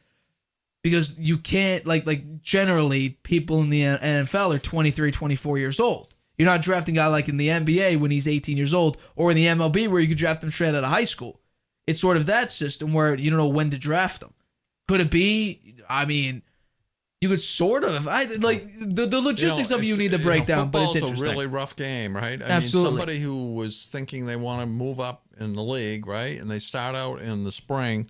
Because you can't, like generally, people in the NFL are 23, 24 years old. You're not drafting a guy like in the NBA when he's 18 years old, or in the MLB where you could draft them straight out of high school. It's sort of that system where you don't know when to draft them. Could it be? I mean, you could sort of. The logistics of you need to break down, but it's interesting. Football's a really rough game, right? Absolutely. I mean, somebody who was thinking they want to move up in the league, right, and they start out in the spring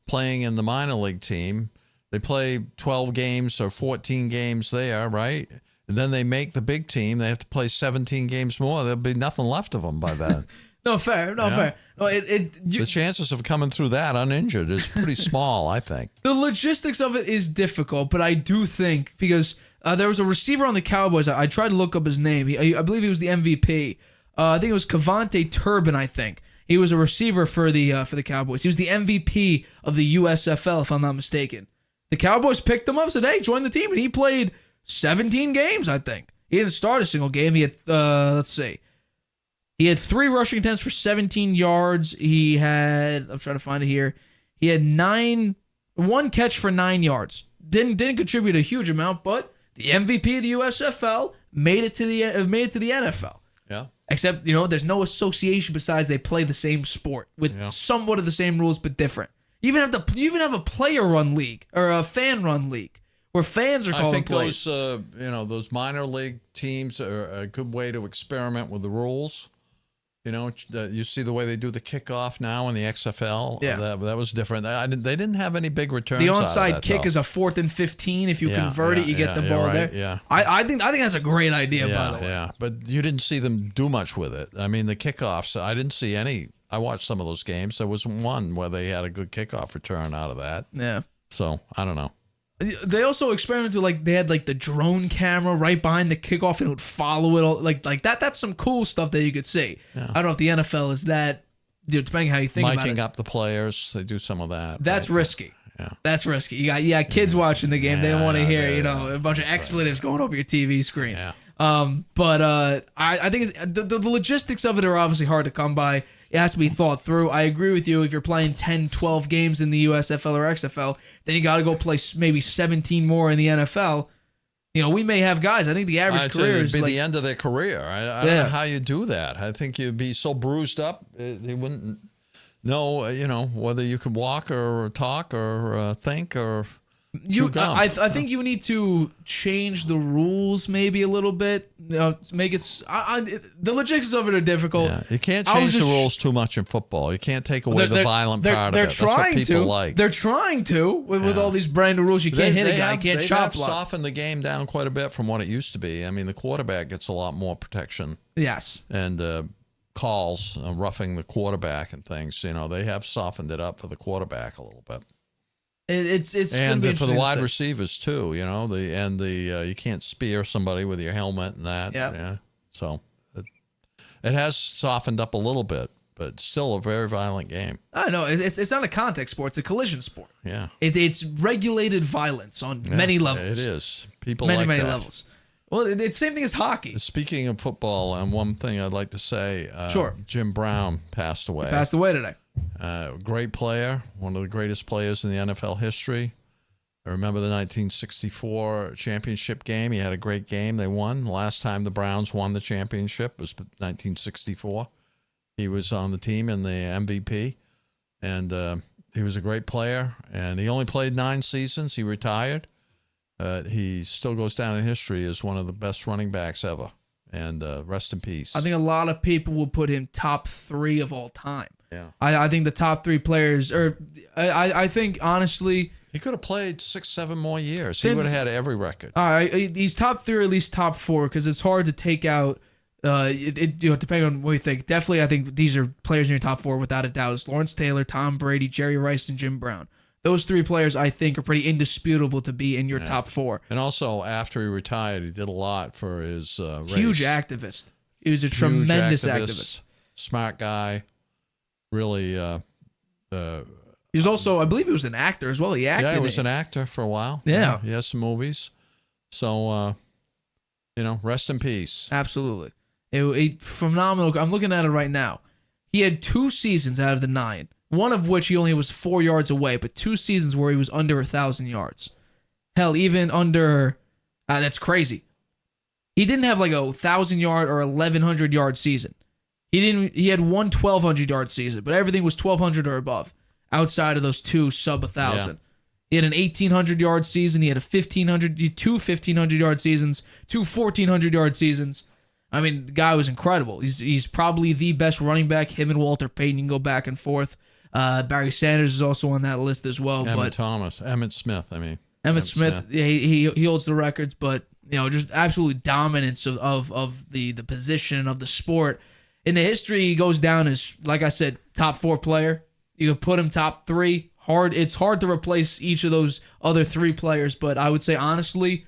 playing in the minor league team. They play 12 games or 14 games there, right? And then they make the big team. They have to play 17 games more. There'll be nothing left of them by then. No, fair. No, fair. No, The chances of coming through that uninjured is pretty small, I think. The logistics of it is difficult, but I do think because there was a receiver on the Cowboys. I tried to look up his name. I believe he was the MVP. I think it was Cavante Turbin, I think. He was a receiver for the Cowboys. He was the MVP of the USFL, if I'm not mistaken. The Cowboys picked him up, said, hey, join the team, and he played 17 games, I think. He didn't start a single game. He had, let's see. He had 3 rushing attempts for 17 yards. He had, I'm trying to find it here. He had 1 catch for 9 yards. Didn't contribute a huge amount, but the MVP of the USFL made it to the NFL. Yeah. Except, there's no association besides they play the same sport with somewhat of the same rules but different. You even have a player-run league or a fan-run league where fans are calling plays. I think those minor league teams are a good way to experiment with the rules. You see the way they do the kickoff now in the XFL. Yeah, that was different. They didn't have any big returns. The onside onside kick is a 4th and 15. If you convert it, you get the ball there. Yeah, I think that's a great idea. By the way, yeah, but you didn't see them do much with it. I mean, the kickoffs. I didn't see any. I watched some of those games. There was one where they had a good kickoff return out of that. Yeah. So I don't know. They also experimented they had the drone camera right behind the kickoff and it would follow it all like that. That's some cool stuff that you could see. Yeah. I don't know if the NFL is that, depending how you think about it. Miking up the players, they do some of that. That's risky. Yeah. That's risky. You got kids watching the game. They don't want to hear a bunch of expletives going over your TV screen. Yeah. But I think the logistics of it are obviously hard to come by. It has to be thought through. I agree with you. If you're playing 10, 12 games in the USFL or XFL, then you got to go play maybe 17 more in the NFL. We may have guys. I think the average career is be the end of their career. I don't know how you do that. I think you'd be so bruised up, they wouldn't know, whether you could walk or talk or think or chew gum. I think you need to change the rules maybe a little bit. Make it. The logistics of it are difficult. Yeah, you can't change the rules too much in football. You can't take away the violent part of it. That's what people like. They're trying to with all these brand new rules. You can't hit a guy. You can't chop block. They've softened the game down quite a bit from what it used to be. I mean, the quarterback gets a lot more protection. Yes. And calls, roughing the quarterback and things. They have softened it up for the quarterback a little bit. It's and for the wide receivers too, you can't spear somebody with your helmet and that. Yeah. So it has softened up a little bit, but still a very violent game. I know it's not a contact sport; it's a collision sport. Yeah. It's regulated violence on many levels. It is. People many that. levels. Well, it's the same thing as hockey. Speaking of football, and one thing I'd like to say, sure. Jim Brown passed away. He passed away today. Great player, one of the greatest players in the NFL history. I remember the 1964 championship game. He had a great game. They won. The last time the Browns won the championship was 1964. He was on the team in the MVP, and he was a great player. And he only played 9 seasons. He retired. He still goes down in history as one of the best running backs ever. And rest in peace. I think a lot of people will put him top 3 of all time. Yeah. I think the top 3 players, I think honestly, he could have played 6-7 more years. He would have had every record. He's top 3 or at least top 4 because it's hard to take out. Depending on what you think. Definitely, I think these are players in your top 4 without a doubt. It's Lawrence Taylor, Tom Brady, Jerry Rice, and Jim Brown. Those 3 players, I think, are pretty indisputable to be in your top 4. And also, after he retired, he did a lot for his race. Huge activist. He was a tremendous activist. Smart guy. Really. He was also, I believe he was an actor as well. He acted. Yeah, he was an actor for a while. Yeah. He has some movies. So, rest in peace. Absolutely. Phenomenal. I'm looking at it right now. He had 2 seasons out of the 9. One of which he only was 4 yards away, but 2 seasons where he was under 1,000 yards. Hell, even under, that's crazy. He didn't have like a 1,000-yard or 1,100-yard season. He had one 1,200-yard season, but everything was 1,200 or above outside of those 2 sub 1,000. Yeah. He had an 1,800-yard season. He had two 1,500-yard seasons, 2 1,400-yard seasons. I mean, the guy was incredible. He's probably the best running back. Him and Walter Payton, you can go back and forth. Barry Sanders is also on that list as well. Emmett Smith. Emmett Smith, yeah, he holds the records, but just absolute dominance of the position of the sport. In the history, he goes down as, like I said, top 4 player. You could put him top 3. It's hard to replace each of those other 3 players, but I would say honestly,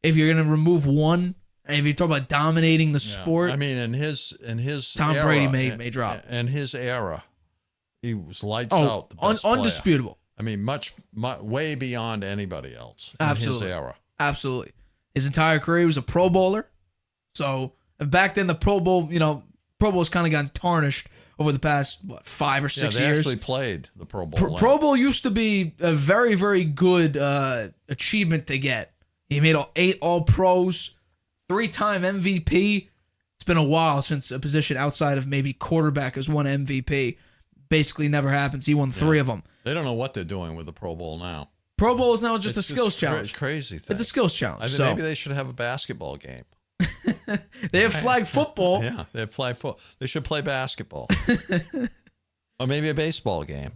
if you're gonna remove one, and if you talk about dominating the sport, in his Tom era, Brady may drop. In his era, he was lights out. The best undisputable. player. much way beyond anybody else in Absolutely. his era. Absolutely. His entire career, he was a Pro Bowler. So back then, the Pro Bowl, Pro Bowl's kind of gotten tarnished over the past 5 or 6 they years. actually played the Pro Bowl. Pro Bowl used to be a very, very good achievement to get. He made 8 All-Pros, 3-time MVP. It's been a while since a position outside of maybe quarterback has won MVP. Basically never happens. He won 3 of them. They don't know what they're doing with the Pro Bowl now. Pro Bowl is now just a skills challenge. Crazy thing. It's a skills challenge. I think maybe they should have a basketball game. They have flag football. Yeah, they have flag football. They should play basketball. Or maybe a baseball game.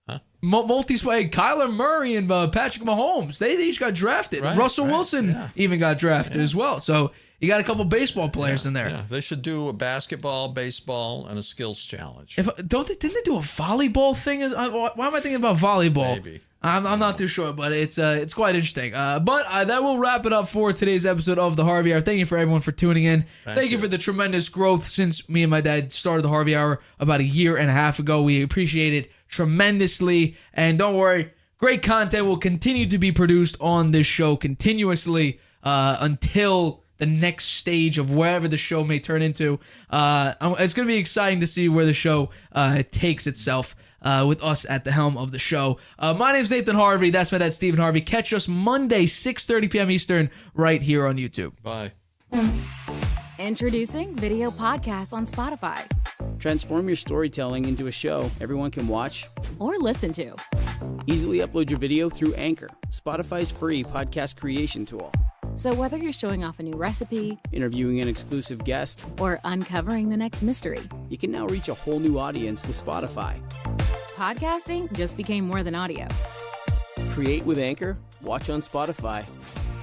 Huh? Multi-sport. Kyler Murray and Patrick Mahomes, they each got drafted. Right, Russell Wilson even got drafted as well. So you got a couple baseball players in there. Yeah, they should do a basketball, baseball, and a skills challenge. Didn't they do a volleyball thing? Why am I thinking about volleyball? Maybe. I'm not too sure, but it's quite interesting. But that will wrap it up for today's episode of the Harvey Hour. Thank you for everyone for tuning in. Thank you for the tremendous growth since me and my dad started the Harvey Hour about 1.5 years ago. We appreciate it tremendously. And don't worry, great content will continue to be produced on this show continuously until the next stage of wherever the show may turn into. It's going to be exciting to see where the show takes itself. With us at the helm of the show. My name's Nathan Harvey. That's my dad, Stephen Harvey. Catch us Monday, 6:30 p.m. Eastern, right here on YouTube. Bye. Introducing video podcasts on Spotify. Transform your storytelling into a show everyone can watch Or listen to. Easily upload your video through Anchor, Spotify's free podcast creation tool. So whether you're showing off a new recipe Interviewing an exclusive guest, or uncovering the next mystery, you can now reach a whole new audience with Spotify. podcasting just became more than audio. Create with Anchor, watch on Spotify.